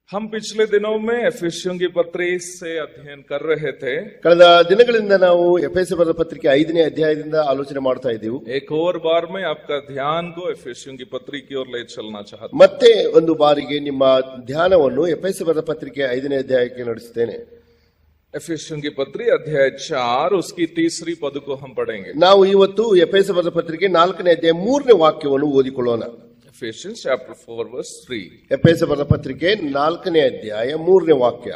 हम पिछले दिनों में एफेसियों की पत्री से अध्ययन कर रहे थे। ಕಳೆದ ದಿನಗಳಿಂದ ನಾವು ಎಫೆಸ ಬರೆದ ಪತ್ರಿಕೆ 5ನೇ ಅಧ್ಯಾಯದಿಂದ ಆಲೋಚನೆ ಮಾಡ್ತಾ ಇದ್ದೀವಿ। एक और बार में आपका ध्यान को एफेसियों की पत्री की ओर ले चलना चाहता हूं। ಮತ್ತೆ ಒಂದು ಬಾರಿಗೆ ನಿಮ್ಮ ಧ್ಯಾನವನ್ನು ಎಫೆಸ ಬರೆದ ಪತ್ರಿಕೆ 5ನೇ ಅಧ್ಯಾಯಕ್ಕೆ ನಡೆಸುತ್ತೇನೆ। एफेसियों की पत्री अध्याय 4 उसकी तीसरी पद को हम पढ़ेंगे। ನಾವು ಇವತ್ತು ಎಫೆಸ ಬರೆದ ಪತ್ರಿಕೆ 4ನೇ ಅಧ್ಯಾಯ 3ನೇ ವಾಕ್ಯವನ್ನು ಓದಿಕೊಳ್ಳೋಣ। Ephesians chapter 4 verse 3। ಎಫೆಸ ಬರೆದ ಪತ್ರಿಕೆ 4ನೇ ಅಧ್ಯಾಯ 3ನೇ ವಾಕ್ಯ।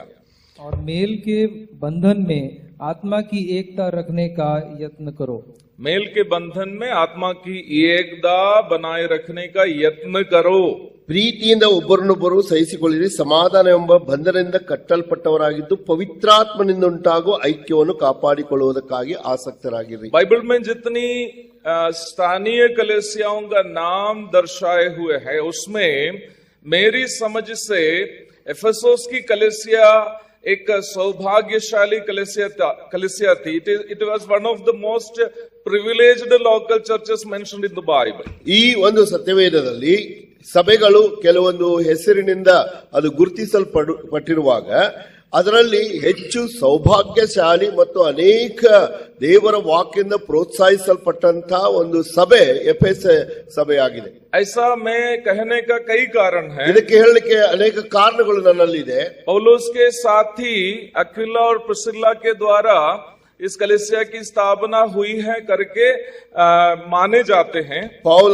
और मेल के बंधन में आत्मा की एकता रखने का यत्न करो। मेल के बंधन में आत्मा की एकता बनाए रखने का यत्न करो। ಪ್ರೀತಿಯಿಂದ ಒಬ್ಬರನ್ನೊಬ್ಬರು ಸಹಿಸಿಕೊಳ್ಳಿರಿ, ಸಮಾಧಾನವೆಂಬ ಬಂಧನದಿಂದ ಕಟ್ಟಲ್ಪಟ್ಟವರಾಗಿದ್ದು ಪವಿತ್ರಾತ್ಮನಿಂದ ಉಂಟಾಗುವ ಐಕ್ಯವನ್ನು ಕಾಪಾಡಿಕೊಳ್ಳುವುದಕ್ಕಾಗಿ ಆಸಕ್ತರಾಗಿರಿ। बाइबल में जितनी स्थानीय कलीसियाओं का नाम दर्शाए हुए है उसमें मेरी समझ से एफेसोस की कलीसिया एक सौभाग्यशाली कलीसिया थी। It was one of the most privileged local churches mentioned in the Bible. ಈ ಒಂದು ಸತ್ಯವೇದದಲ್ಲಿ ಸಭೆಗಳು ಕೆಲವೊಂದು ಹೆಸರಿನಿಂದ ಅದು ಗುರುತಿಸಲ್ಪಟ್ಟಿರುವಾಗ ಅದರಲ್ಲಿ ಹೆಚ್ಚು ಸೌಭಾಗ್ಯಶಾಲಿ ಮತ್ತು ಅನೇಕ ದೇವರ ವಾಕ್ಯದಿಂದ ಪ್ರೋತ್ಸಾಹಿಸಲ್ಪಟ್ಟಂತಹ ಒಂದು ಸಭೆ ಎಫೆಸ ಸಭೆಯಾಗಿದೆ। ऐसा मैं कहने का कई कारण है। ಇದಕ್ಕೆ ಹೇಳಲಿಕ್ಕೆ ಅನೇಕ ಕಾರಣಗಳು ನನ್ನಲ್ಲಿದೆ। पौलुस के साथी अक्विला और प्रिस्किला के द्वारा इस कलीसिया की स्थापना हुई है करके माने जाते हैं। पौल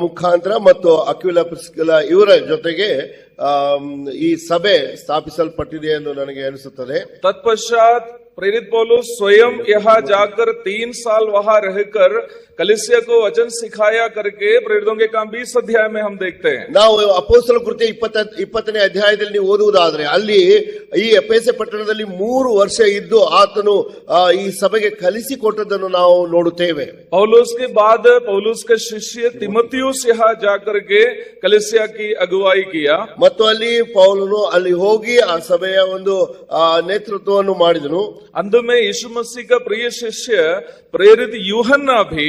ಮುಖಾಂತರ ಮತ್ತು ಅಕ್ವಿಲಾ ಪ್ರಿಸ್ಕಿಲಾ ಇವರ ಜೊತೆಗೆ ಈ ಸಭೆ ಸ್ಥಾಪಿಸಲ್ಪಟ್ಟಿದೆ ಎಂದು ನನಗೆ ಅನಿಸುತ್ತದೆ। तत्पश्चात प्रेरित पौलुस स्वयं यहाँ जाकर 3 साल वहां रहकर कलीसिया को वचन सिखाया करके प्रेरितों के काम 20 अध्याय में हम देखते हैं। ನಾವು ಅಪೊಸ್ತಲ ಕೃತ್ಯ 20ನೇ ಅಧ್ಯಾಯದಲ್ಲಿ ನೀವು ಓದುವುದಾದ್ರೆ ಅಲ್ಲಿ ಈ ಎಫೆಸ ಪಟ್ಟಣದಲ್ಲಿ 3 ವರ್ಷ ಇದ್ದು ಆತನು ಈ ಸಭೆಗೆ ಕಲಿಸಿಕೊಟ್ಟದ್ದನ್ನು ನಾವು ನೋಡುತ್ತೇವೆ। पौलुस के बाद पौलुस के शिष्य तिमोथियुस यहाँ जाकर के कलीसिया की अगुवाई किया। ಮತ್ತು ಅಲ್ಲಿ ಪೌಲನು ಅಲ್ಲಿ ಹೋಗಿ ಆ ಸಭೆಯ ಒಂದು ನೇತೃತ್ವವನ್ನು ಮಾಡಿದನು। अंत में यीशु मसीह का प्रिय शिष्य प्रेरित यूहन्ना भी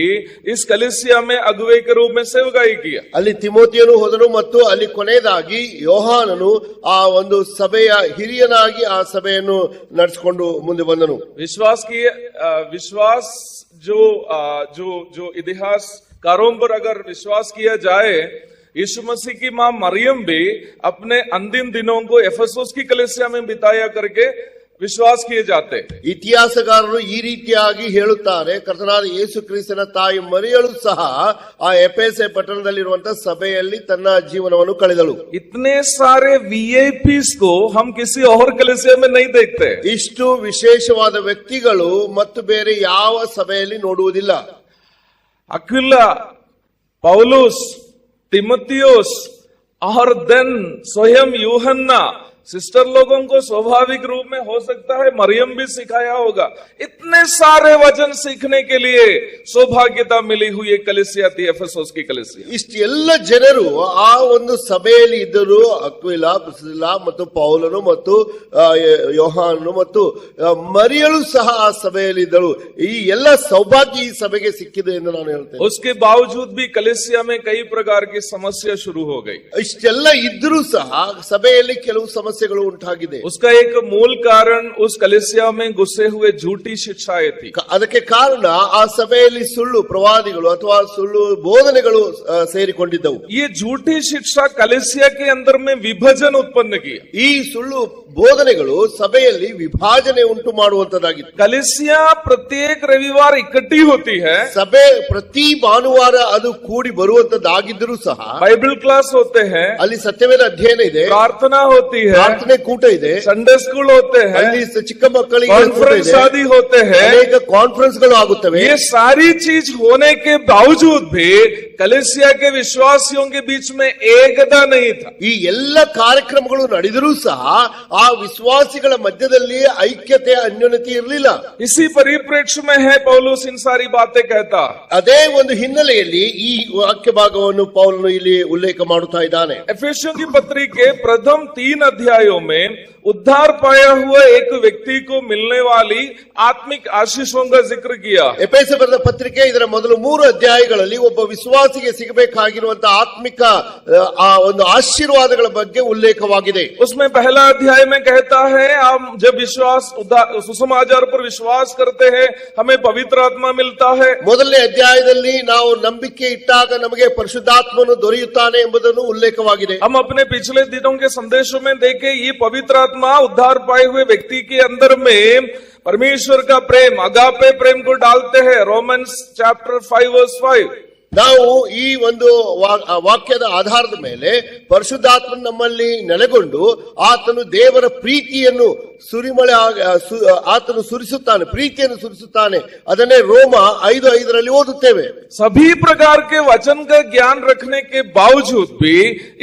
इस कलीसिया में अगुवे के रूप में सेवकाई किया। ಅಲ್ಲಿ ತಿಮೋಥಿಯನು ಹೋದನು ಮತ್ತು ಅಲ್ಲಿ ಕೊನೆಯದಾಗಿ ಯೋಹಾನನು ಆ ಒಂದು ಸಭೆಯ ಹಿರಿಯನಾಗಿ ಆ ಸಭೆಯನ್ನು ನಡೆಸಿಕೊಂಡು ಮುಂದೆ ಬಂದನು। विश्वास जो इतिहासकारों पर अगर विश्वास किया जाए यीशु मसीह की मां मरियम भी अपने अंतिम दिनों को एफेसोस की कलीसिया में बिताया करके विश्वास किए जाते। ಇತಿಹಾಸಗಾರರು ಈ ರೀತಿಯಾಗಿ ಹೇಳುತ್ತಾರೆ, ಕರ್ತನಾದ ಯೇಸು ಕ್ರಿಸ್ತನ ತಾಯಿ ಮರಿಯಳು ಸಹ ಆ ಎಫೆಸ ಪಟ್ಟಣದಲ್ಲಿರುವಂತಹ ಸಭೆಯಲ್ಲಿ ತನ್ನ ಜೀವನವನ್ನು ಕಳೆದಳು। इतने सारे वीआईपीस को हम किसी और कलीसिया में नहीं देखते। ಇಷ್ಟು ವಿಶೇಷವಾದ ವ್ಯಕ್ತಿಗಳು ಮತ್ತು ಬೇರೆ ಯಾವ ಸಭೆಯಲ್ಲಿ ನೋಡುವುದಿಲ್ಲ। अक्विला, पौलुस, तिमोथियुस और देन स्वयं यूहन्ना सिस्टर लोगों को स्वाभाविक रूप में हो सकता है मरियम भी सिखाया होगा। इतने सारे वचन सीखने के लिए सौभाग्यता मिली हुई एक कलीसिया थी एफेसोस की कलीसिया। ಇಷ್ಟೆಲ್ಲ ಜನರು ಆ ಒಂದು ಸಭೆಯಲ್ಲಿ ಇದ್ದರು। ಅಕ್ವಿಲಾ, ಪ್ರಿಸ್ಕಿಲಾ ಮತ್ತು ಪೌಲನು ಮತ್ತು ಯೋಹಾನನು ಮತ್ತು ಮರಿಯಳು ಸಹ ಆ ಸಭೆಯಲ್ಲಿ ಇದ್ದರು। ಈ ಎಲ್ಲ ಸೌಭಾಗ್ಯ ಈ ಸಭೆಗೆ ಸಿಕ್ಕಿದೆ ಎಂದು ನಾನು ಹೇಳ್ತೇನೆ। उसके बावजूद भी कलीसिया में कई प्रकार की समस्या शुरू हो गई। ಇಷ್ಟೆಲ್ಲ ಇದ್ರೂ ಸಹ ಸಭೆಯಲ್ಲಿ ಕೆಲವು ಸಮಸ್ಯೆಗಳು ಉಂಟಾಗಿದೆ। उसका एक मूल कारण उस कलीसिया में घुसे हुए झूठी शिक्षाएं थी। ಅದಕ್ಕೆ ಕಾರಣ ಆ ಸಭೆಯಲ್ಲಿ ಸುಳ್ಳು ಪ್ರವಾದಿಗಳು ಅಥವಾ ಸುಳ್ಳು ಬೋಧನೆಗಳು ಸೇರಿಕೊಂಡಿದ್ದವು। ये झूठी शिक्षा कलीसिया के अंदर में विभाजन उत्पन्न किया। ಈ ಸುಳ್ಳು ಬೋಧನೆಗಳು ಸಭೆಯಲ್ಲಿ ವಿಭಾಜನೆ ಉಂಟು ಮಾಡುವಂತದ್ದಾಗಿತ್ತು। कलीसिया प्रत्येक रविवार इकट्ठी होती है। ಸಭೆ ಪ್ರತಿ ಭಾನುವಾರ ಅದು ಕೂಡಿ ಬರುವಂತದ್ದಾಗಿದ್ದರೂ ಸಹ बाइबल क्लास होते हैं, ಅಲ್ಲಿ ಸತ್ಯವೇದ ಅಧ್ಯಯನ ಇದೆ, प्रार्थना होती है, ಪ್ರಾರ್ಥನೆ ಕೂಟ ಇದೆ, संडे स्कूल होते हैं, ಅಲ್ಲಿ ಚಿಕ್ಕ ಮಕ್ಕಳಿಗೆ कॉन्फ्रेंस शादी होते हैं, ಅನೇಕ ಕಾನ್ಫರೆನ್ಸ್ ಗಳು ಆಗುತ್ತವೆ। ये सारी चीज होने के बावजूद भी कलीसिया के विश्वासियों के बीच में एकता नहीं था। ಈ ಎಲ್ಲ ಕಾರ್ಯಕ್ರಮಗಳು ನಡೆದರೂ ಸಹ ಆ ವಿಶ್ವಾಸಿಗಳ ಮಧ್ಯದಲ್ಲಿ ಐಕ್ಯತೆ ಅನ್ಯೋನ್ಯತೆ ಇರಲಿಲ್ಲ। इसी परिप्रेक्ष्य में है पौलुस इन सारी बातें कहता। ಅದೇ ಒಂದು ಹಿನ್ನೆಲೆಯಲ್ಲಿ ಈ ವಾಕ್ಯ ಭಾಗವನ್ನು ಪೌಲನು ಇಲ್ಲಿ ಉಲ್ಲೇಖ ಮಾಡುತ್ತಾ ಇದ್ದಾನೆ। एफेसियों की पत्री के प्रथम 3 अध्यायों में उद्धार पाया हुआ एक व्यक्ति को मिलने वाली आत्मिक आशीषों का जिक्र किया। ಎಫೆಸ ಬರೆದ ಪತ್ರಿಕೆ ಇದರ ಮೊದಲು 3 ಅಧ್ಯಾಯಗಳಲ್ಲಿ ಒಬ್ಬ ವಿಶ್ವಾಸ ವಿಶ್ವಾಸಿಗೆ ಸಿಗಬೇಕಾಗಿರುವಂತಹ ಆತ್ಮಿಕ ಆ ಒಂದು ಆಶೀರ್ವಾದಗಳ ಬಗ್ಗೆ ಉಲ್ಲೇಖವಾಗಿದೆ. उसमें पहला अध्याय में कहता है हम जब सुसमाचार पर विश्वास करते हैं हमें पवित्र आत्मा मिलता है. ಮೊದಲನೇ ಅಧ್ಯಾಯದಲ್ಲಿ ನಾವು ನಂಬಿಕೆ ಇಟ್ಟಾಗ ನಮಗೆ ಪರಿಶುದ್ಧಾತ್ಮನು ದೊರೆಯುತ್ತಾನೆ ಎಂಬುದನ್ನು ಉಲ್ಲೇಖವಾಗಿದೆ. हम अपने पिछले दिनों के संदेशों में देखे ये पवित्र आत्मा उद्धार पाए हुए व्यक्ति के अंदर में परमेश्वर का प्रेम अगापे प्रेम को डालते हैं. Romans chapter 5 verse 5. ನಾವು ಈ ಒಂದು ವಾಕ್ಯದ ಆಧಾರದ ಮೇಲೆ ಪರಿಶುದ್ಧಾತ್ಮ ನಮ್ಮಲ್ಲಿ ನೆಲೆಗೊಂಡು ಆತನು ದೇವರ ಪ್ರೀತಿಯನ್ನು ಸುರಿಮಳೆ ಆತನು ಸುರಿಸುತ್ತಾನೆ, ಪ್ರೀತಿಯನ್ನು ಸುರಿಸುತ್ತಾನೆ. ಅದನ್ನೇ ರೋಮ 5:5 ಓದುತ್ತೇವೆ. सभी प्रकार के वचन का ज्ञान रखने के बावजूद भी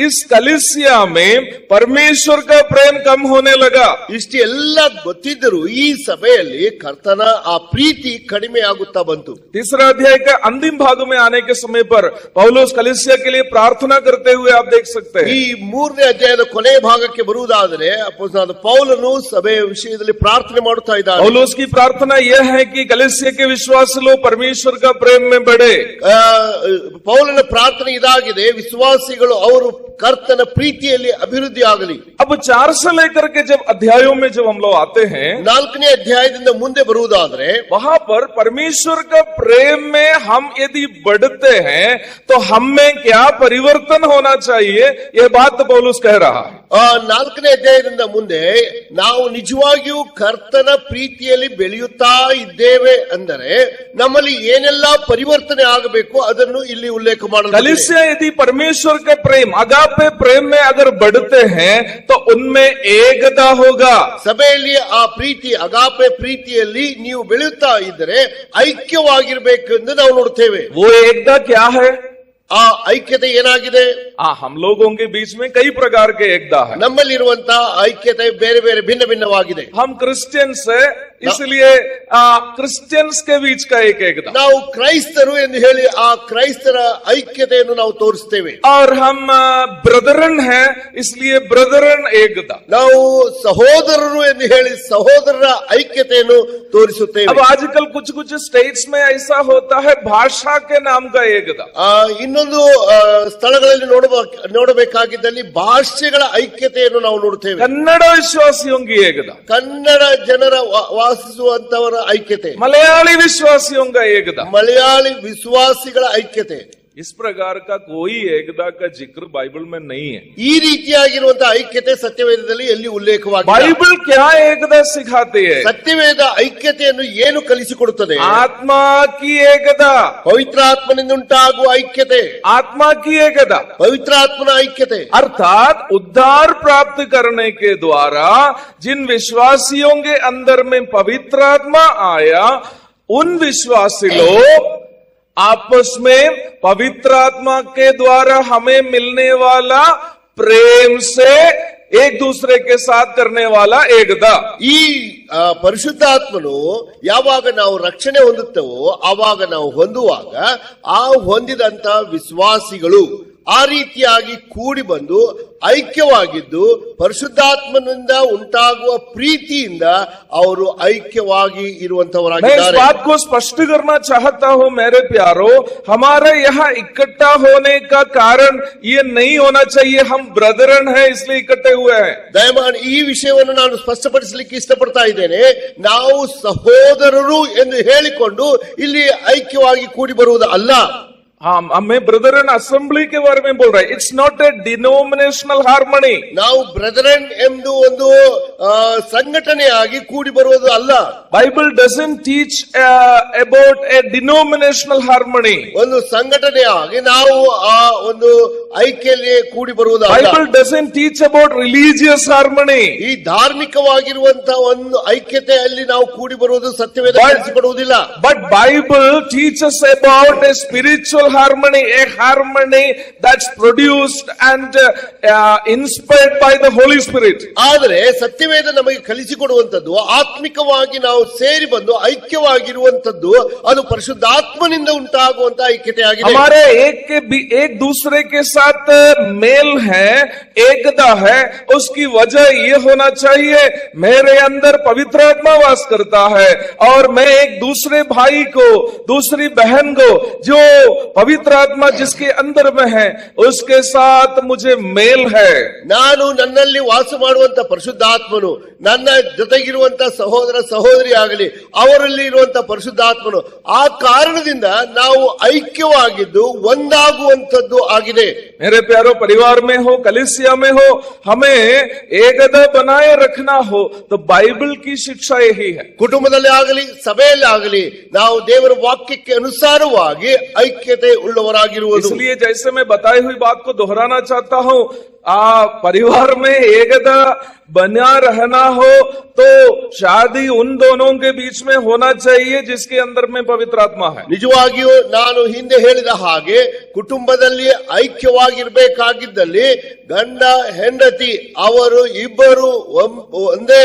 इस कलीसिया में परमेश्वर का प्रेम कम होने लगा. ಇಷ್ಟೆಲ್ಲ ಗೊತ್ತಿದ್ದರೂ ಈ ಸಭೆಯಲ್ಲಿ ಕರ್ತನ ಆ ಪ್ರೀತಿ ಕಡಿಮೆ ಆಗುತ್ತಾ ಬಂತು. तीसरा अध्याय का अंतिम भाग में आने के समय पर पौलुस कलीसिया के लिए प्रार्थना करते हुए आप देख सकते हैं. ಈ 3ನೇ ಅಧ್ಯಾಯದ ಕೊನೆಯ ಭಾಗಕ್ಕೆ ಬರುವುದಾದರೆ ಅಪೊಸ್ತಲನಾದ ಪೌಲನು ಸಭೆಯ ವಿಷಯದಲ್ಲಿ ಪ್ರಾರ್ಥನೆ ಮಾಡುತ್ತಾ ಇದ್ದಾನೆ. पौलुस की प्रार्थना यह है कि कलीसिया के विश्वासी लोग परमेश्वर का प्रेम में बढ़े. ಪೌಲನ ಪ್ರಾರ್ಥನೆ ಇದಾಗಿದೆ, ವಿಶ್ವಾಸಿಗಳು ಅವರು ಕರ್ತನ ಪ್ರೀತಿಯಲ್ಲಿ ಅಭಿವೃದ್ಧಿ ಆಗಲಿ. अब 4 से लेकर के जब अध्यायों में जब हम लोग आते हैं 4ನೇ ಅಧ್ಯಾಯದಿಂದ ಮುಂದೆ ಬರುವುದಾದರೆ वहां पर परमेश्वर का प्रेम में हम यदि बढ़ते हैं तो हम में क्या परिवर्तन होना चाहिए, यह बात पौलुस कह रहा है. 4ನೇ ಅಧ್ಯಾಯದಿಂದ ಮುಂದೆ ನಾವು ನಿಜವಾಗಿಯೂ ಕರ್ತನ ಪ್ರೀತಿಯಲ್ಲಿ ಬೆಳೆಯುತ್ತಾ ಇದ್ದೇವೆ ಅಂದರೆ ನಮ್ಮಲ್ಲಿ ಏನೆಲ್ಲಾ ಪರಿವರ್ತನೆ ಆಗಬೇಕು ಅದನ್ನು ಇಲ್ಲಿ ಉಲ್ಲೇಖ ಮಾಡಲಾಗಿದೆ. कलीसिया यदि परमेश्वर के प्रेम अगापे प्रेम में अगर बढ़ते हैं तो उनमें एकता होगा. ಸಭೆಯಲ್ಲಿ ಆ ಪ್ರೀತಿ ಅಗಾಪೆ ಪ್ರೀತಿಯಲ್ಲಿ ನೀವು ಬೆಳೆಯುತ್ತಾ ಇದ್ದರೆ ಐಕ್ಯವಾಗಿರಬೇಕು ಎಂದು ನಾವು ನೋಡ್ತೇವೆ. वो एकता क्या है? ಆ ಐಕ್ಯತೆ ಏನಾಗಿದೆ? हम लोगों के बीच में कई प्रकार के एकता है. ನಮ್ಮಲ್ಲಿರುವಂತಹ ಐಕ್ಯತೆ ಬೇರೆ ಬೇರೆ ಭಿನ್ನ ಭಿನ್ನವಾಗಿದೆ. हम क्रिश्चियंस है इसलिए क्रिश्चियंस के बीच का एक एकता. ನಾವು ಕ್ರೈಸ್ತರು ಎಂದು ಹೇಳಿ ಆ ಕ್ರೈಸ್ತರ ಐಕ್ಯತೆಯನ್ನು ನಾವು ತೋರಿಸ್ತೇವೆ. और हम ब्रदरन है इसलिए ब्रदरन एकता. ನಾವು ಸಹೋದರರು ಎಂದು ಹೇಳಿ ಸಹೋದರರ ಐಕ್ಯತೆಯನ್ನು ತೋರಿಸುತ್ತೇವೆ. अब आजकल कुछ कुछ स्टेट्स में ऐसा होता है भाषा के नाम का एकता. ಇನ್ನೊಂದು ಸ್ಥಳಗಳಲ್ಲಿ ನೋಡಬೇಕಾಗಿದ್ದಲ್ಲಿ ಭಾಷೆಗಳ ಐಕ್ಯತೆಯನ್ನು ನಾವು ನೋಡುತ್ತೇವೆ. कन्नड़ विश्वासियों की एकता, ಕನ್ನಡ ಜನರ ವಾಸಿಸುವಂತವರ ಐಕ್ಯತೆ, मलयाली विश्वासियों का एकता. ಮಲಯಾಳಿ ವಿಶ್ವಾಸಿಗಳ ಐಕ್ಯತೆ. इस प्रकार का कोई एकता का जिक्र बाइबल में नहीं है. ಈ ರೀತಿಯಾಗಿರುವಂತಹ ಐಕ್ಯತೆ ಸತ್ಯವೇದದಲ್ಲಿ ಎಲ್ಲಿ ಉಲ್ಲೇಖವಾಗಿದೆ? बाइबल क्या एकता सिखाती है? ಸತ್ಯವೇದ ಐಕ್ಯತೆಯನ್ನು ಏನು ಕಲಿಸಿಕೊಡುತ್ತದೆ? आत्मा की एकता, ಪವಿತ್ರಾತ್ಮನಿಂದ ಉಂಟಾಗುವ ಐಕ್ಯತೆ, आत्मा की एकता ಪವಿತ್ರಾತ್ಮನ ಐಕ್ಯತೆ. अर्थात उद्धार प्राप्त करने के द्वारा जिन विश्वासियों के अंदर में पवित्र आत्मा आया उन विश्वासी लोग आपस में पवित्र आत्मा के द्वारा हमें मिलने वाला प्रेम से एक दूसरे के साथ करने वाला एकता. ಈ ಪರಿಶುದ್ಧಾತ್ಮನು ಯಾವಾಗ ನಾವು ರಕ್ಷಣೆ ಹೊಂದುತ್ತೇವೋ ಆವಾಗ ನಾವು ಹೊಂದುವಾಗ ಆ ಹೊಂದಿದಂತ ವಿಶ್ವಾಸಿಗಳು ಆ ರೀತಿಯಾಗಿ ಕೂಡಿ ಬಂದು ಐಕ್ಯವಾಗಿದ್ದು ಪರಿಶುದ್ಧಾತ್ಮನಿಂದ ಉಂಟಾಗುವ ಪ್ರೀತಿಯಿಂದ ಅವರು ಐಕ್ಯವಾಗಿ ಇರುವಂತವರಾಗಿದ್ದಾರೆ. मैं इस बात को स्पष्ट करना चाहता हूं मेरे प्यारो, हमारे यहाँ इकट्ठा होने का कारण ये नहीं होना चाहिए हम ब्रदरन है इसलिए इकट्ठे हुए हैं. ದಯಮಾಡಿ ಈ ವಿಷಯವನ್ನು ನಾನು ಸ್ಪಷ್ಟಪಡಿಸಲಿಕ್ಕೆ ಇಷ್ಟಪಡ್ತಾ ಇದ್ದೇನೆ. ನಾವು ಸಹೋದರರು ಎಂದು ಹೇಳಿಕೊಂಡು ಇಲ್ಲಿ ಐಕ್ಯವಾಗಿ ಕೂಡಿ ಬರುವುದು ಅಲ್ಲ. हमें ब्रदरन असेंबली के बारे में बोल रहा है. It's not a denominational harmony. ನಾವು ಬ್ರದರನ್ ಎಂದು ಒಂದು ಸಂಘಟನೆಯಾಗಿ ಕೂಡಿ ಬರುವುದು ಅಲ್ಲ. Bible doesn't teach about A denominational harmony. ಒಂದು ಸಂಘಟನೆಯಾಗಿ ನಾವು ಆ ಒಂದು ಐಕ್ಯದಲ್ಲಿ ಕೂಡಿ ಬರುವುದು ಅಲ್ಲ. Bible doesn't teach about religious harmony. ಈ ಧಾರ್ಮಿಕವಾಗಿರುವಂತಹ ಒಂದು ಐಕ್ಯತೆಯಲ್ಲಿ ನಾವು ಕೂಡಿ ಬರುವುದು ಸತ್ಯವೇದ ಕಲಿಸಿಕೊಡುವುದಿಲ್ಲ. But Bible teaches about a spiritual harmony, a harmony that's produced and inspired by the Holy Spirit. ಆದರೆ ಸತ್ಯವೇದ ಸತ್ಯವೇದ ನಮಗೆ ಕಲಿಸಿಕೊಡುವಂತದ್ದು, ಆತ್ಮಿಕವಾಗಿ ನಾವು ಸೇರಿ ಬಂದು ಐಕ್ಯವಾಗಿರುವಂತದ್ದು, ಅದು ಪರಿಶುದ್ಧಾತ್ಮನಿಂದ ಉಂಟಾಗುವಂತ ಐಕ್ಯತೆ ಆಗಿದೆ. हमारे एक दूसरे के साथ मेल है, एकता है. उसकी वजह ये होना चाहिए मेरे अंदर पवित्र आत्मा वास करता है और मैं एक दूसरे भाई को, दूसरी बहन को, जो पवित्र आत्मा जिसके अंदर में है उसके साथ मुझे मेल है. ನಾನು ನನ್ನಲ್ಲಿ ವಾಸ ಮಾಡುವಂತ ಪರಿಶುದ್ಧಾತ್ಮನು, ನನ್ನ ಜೊತೆಗಿರುವಂತ ಸಹೋದರ ಸಹೋದರಿ ಆಗಲಿ, ಅವರಲ್ಲಿ ಇರುವಂತ ಪರಿಶುದ್ಧಾತ್ಮನು, ಆ ಕಾರಣದಿಂದ ನಾವು ಐಕ್ಯವಾಗಿದ್ದು ಒಂದಾಗುವಂತದ್ದು ಆಗಿದೆ. मेरे प्यारो, परिवार में हो, कलीसिया में हो, हमें एकता बनाए रखना हो तो बाइबल की शिक्षा यही है. ಕುಟುಂಬದಲ್ಲಿ ಆಗಲಿ ಸಭೆಯಲ್ಲಿ ಆಗಲಿ ನಾವು ದೇವರ ವಾಕ್ಯಕ್ಕೆ ಅನುಸಾರವಾಗಿ ಐಕ್ಯತೆ ಉಳ್ಳವರಾಗಿರುವುದು. इसलिए जैसे मैं बताई हुई बात को दोहराना चाहता हूं, परिवार में एकता बना रहना हो तो शादी उन दोनों के बीच में होना चाहिए जिसके अंदर में पवित्र आत्मा है. ನಿಜವಾಗಿಯೂ ನಾನು ಹಿಂದೆ ಹೇಳಿದ ಹಾಗೆ ಕುಟುಂಬದಲ್ಲಿ ಐಕ್ಯವಾಗಿರ್ಬೇಕಾಗಿದ್ದಲ್ಲಿ ಗಂಡ ಹೆಂಡತಿ ಅವರು ಇಬ್ಬರು ಒಂದೇ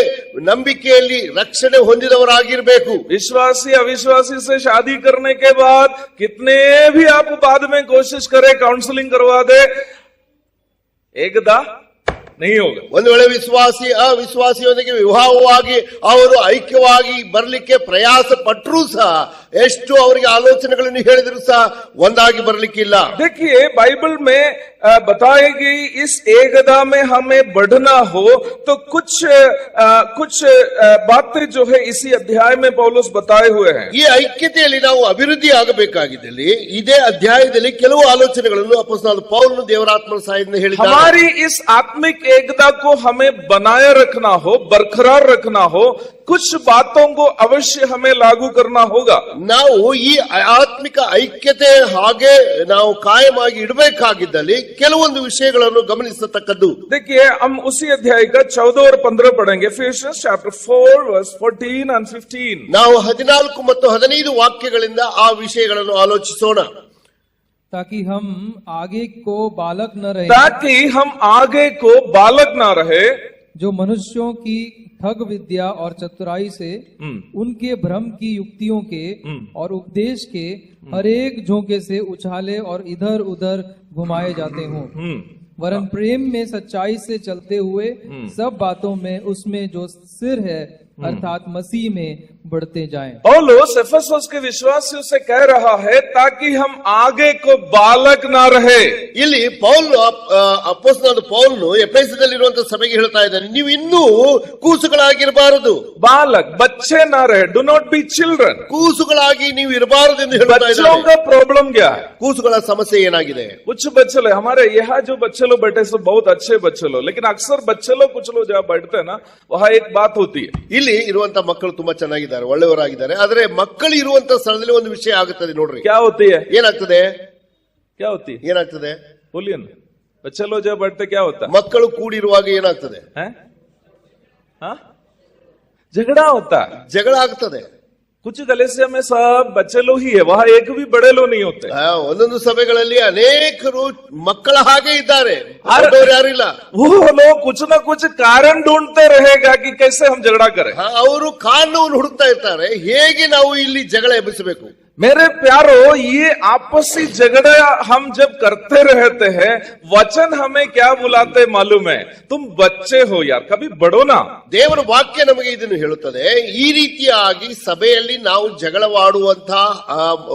ನಂಬಿಕೆಯಲ್ಲಿ ರಕ್ಷಣೆ ಹೊಂದಿದವರಾಗಿರ್ಬೇಕು. विश्वासी अविश्वासी से शादी करने के बाद कितने भी आप बाद में कोशिश करें, काउंसलिंग करवा दे, एकता नहीं होगा. ಒಂದು ವೇಳೆ ವಿಶ್ವಾಸಿ ಅವಿಶ್ವಾಸಿಯೊಂದಿಗೆ ವಿವಾಹವಾಗಿ ಅವರು ಐಕ್ಯವಾಗಿ ಬರಲಿಕ್ಕೆ ಪ್ರಯಾಸ ಪಟ್ಟರೂ ಸಹ, ಎಷ್ಟು ಅವರಿಗೆ ಆಲೋಚನೆಗಳನ್ನು ಹೇಳಿದ್ರು ಸಹ ಒಂದಾಗಿ ಬರಲಿಕ್ಕಿಲ್ಲ. देखिए, बाइबल में बताई गई इस एकता में हमें बढ़ना हो तो कुछ बातें जो है इसी अध्याय में पौलुस बताए हुए हैं. ಈ ಐಕ್ಯತೆಯಲ್ಲಿ ನಾವು ಅಭಿವೃದ್ಧಿ ಆಗಬೇಕಾಗಿದ್ದಲ್ಲಿ ಇದೇ ಅಧ್ಯಾಯದಲ್ಲಿ ಕೆಲವು ಆಲೋಚನೆಗಳನ್ನು ಅಪೊಸ್ತಲನಾದ ಪೌಲನು ದೇವರಾತ್ಮನ ಸಹಾಯದಿಂದ ಹೇಳಿದ್ದಾರೆ. हमारी इस आत्मिक एकता को हमें बनाए रखना हो, बरकरार रखना हो, कुछ बातों को अवश्य हमें लागू करना होगा. ನಾವು ಈ ಆತ್ಮಿಕ ಐಕ್ಯತೆ ಹಾಗೆ ನಾವು ಕಾಯಮಾಗಿ ಇಡಬೇಕಾಗಿದ್ದಲ್ಲಿ ಕೆಲವೊಂದು ವಿಷಯಗಳನ್ನು ಗಮನಿಸತಕ್ಕದ್ದು. देखिए, हम उसी अध्याय का 14 और 15 पढ़ेंगे. Ephesians chapter 4 verse 14 and 15. ನಾವು 14 ಮತ್ತು 15 ವಾಕ್ಯಗಳಿಂದ ಆ ವಿಷಯಗಳನ್ನು ಆಲೋಚಿಸೋಣ. ताकि हम आगे को बालक न रहे, ताकि हम आगे को बालक ना रहे, जो मनुष्यों की ठग विद्या और चतुराई से उनके भ्रम की युक्तियों के और उपदेश के हर एक झोंके से उछाले और इधर उधर घुमाए जाते हों, वरन प्रेम में सच्चाई से चलते हुए सब बातों में उसमें जो सिर है अर्थात मसीह में बढ़ते जाएं. पौलुस एफेसस के विश्वासियों से कह रहा है ताकि हम आगे को बालक ना रहे. ಇಲ್ಲಿ ಅಪೊಸ್ತಲನಾದ ಪೌಲನು ಎಫೆಸದಲ್ಲಿರುವಂತಹ ಸಭೆಗೆ ಹೇಳ್ತಾ ಇದ್ದಾನೆ, ನೀವು ಇನ್ನೂ ಕೂಸುಗಳಾಗಿರಬಾರದು. बालक, बच्चे ना रहे. Do not be children. ಕೂಸುಗಳಾಗಿ ನೀವು ಇರಬಾರದು ಎಂದು ಹೇಳ್ತಾ बच्चों ಇದ್ದಾನೆ. का प्रॉब्लम क्या है? ಕೂಸುಗಳ ಸಮಸ್ಯೆ ಏನಾಗಿದೆ? कुछ बच्चे लोग, हमारे यहाँ जो बच्चे लोग बैठे सब बहुत अच्छे बच्चे लोग, लेकिन अक्सर बच्चे लोग कुछ लोग जहाँ बैठते हैं ना, वहाँ एक बात होती है. ಇಲ್ಲಿ ಇರುವಂತ ಮಕ್ಕಳು ತುಂಬಾ ಚೆನ್ನಾಗಿದ್ದಾರೆ, ಒಳ್ಳೆಯವರಾಗಿದ್ದಾರೆ. ಆದ್ರೆ ಮಕ್ಕಳು ಇರುವಂತ ಸ್ಥಳದಲ್ಲಿ ಒಂದು ವಿಷಯ ಆಗುತ್ತದೆ ನೋಡ್ರಿ. क्या होती है? ಏನಾಗ್ತದೆ? क्या होती है? ಏನಾಗ್ತದೆ? बोलिए ना. बच्चे लोग जब बैठते क्या होता है? ಮಕ್ಕಳು ಕೂಡಿರುವಾಗ ಏನಾಗ್ತದೆ? हाँ? झगड़ा होता है. ಜಗಳ ಆಗ್ತದೆ. कुछ कलीसिया में सब बच्चे लोग ही है, वहाँ एक भी बड़े लोग नहीं होते. ಒಂದೊಂದು ಸಭೆಗಳಲ್ಲಿ ಅನೇಕರು ಮಕ್ಕಳ ಹಾಗೆ ಇದ್ದಾರೆ, ಯಾರಿಲ್ಲ. वो लोग कुछ ना कुछ कारण ढूंढते रहेगा कि कैसे हम झगड़ा करें. ಅವರು ಕಾರಣವನ್ನು ಹುಡುಕ್ತಾ ಇರ್ತಾರೆ, ಹೇಗೆ ನಾವು ಇಲ್ಲಿ ಜಗಳ ಎಬ್ಬಿಸಬೇಕು. मेरे प्यारो, ये आपसी झगड़ा हम जब करते रहते हैं, वचन हमें क्या बुलाते मालूम है? तुम बच्चे हो यार, कभी बढ़ो ना. ದೇವರ ವಾಕ್ಯ ನಮಗೆ ಇದನ್ನು ಹೇಳುತ್ತದೆ. ಈ ರೀತಿಯಾಗಿ ಸಭೆಯಲ್ಲಿ ನಾವು ಜಗಳವಾಡುವಂತಹ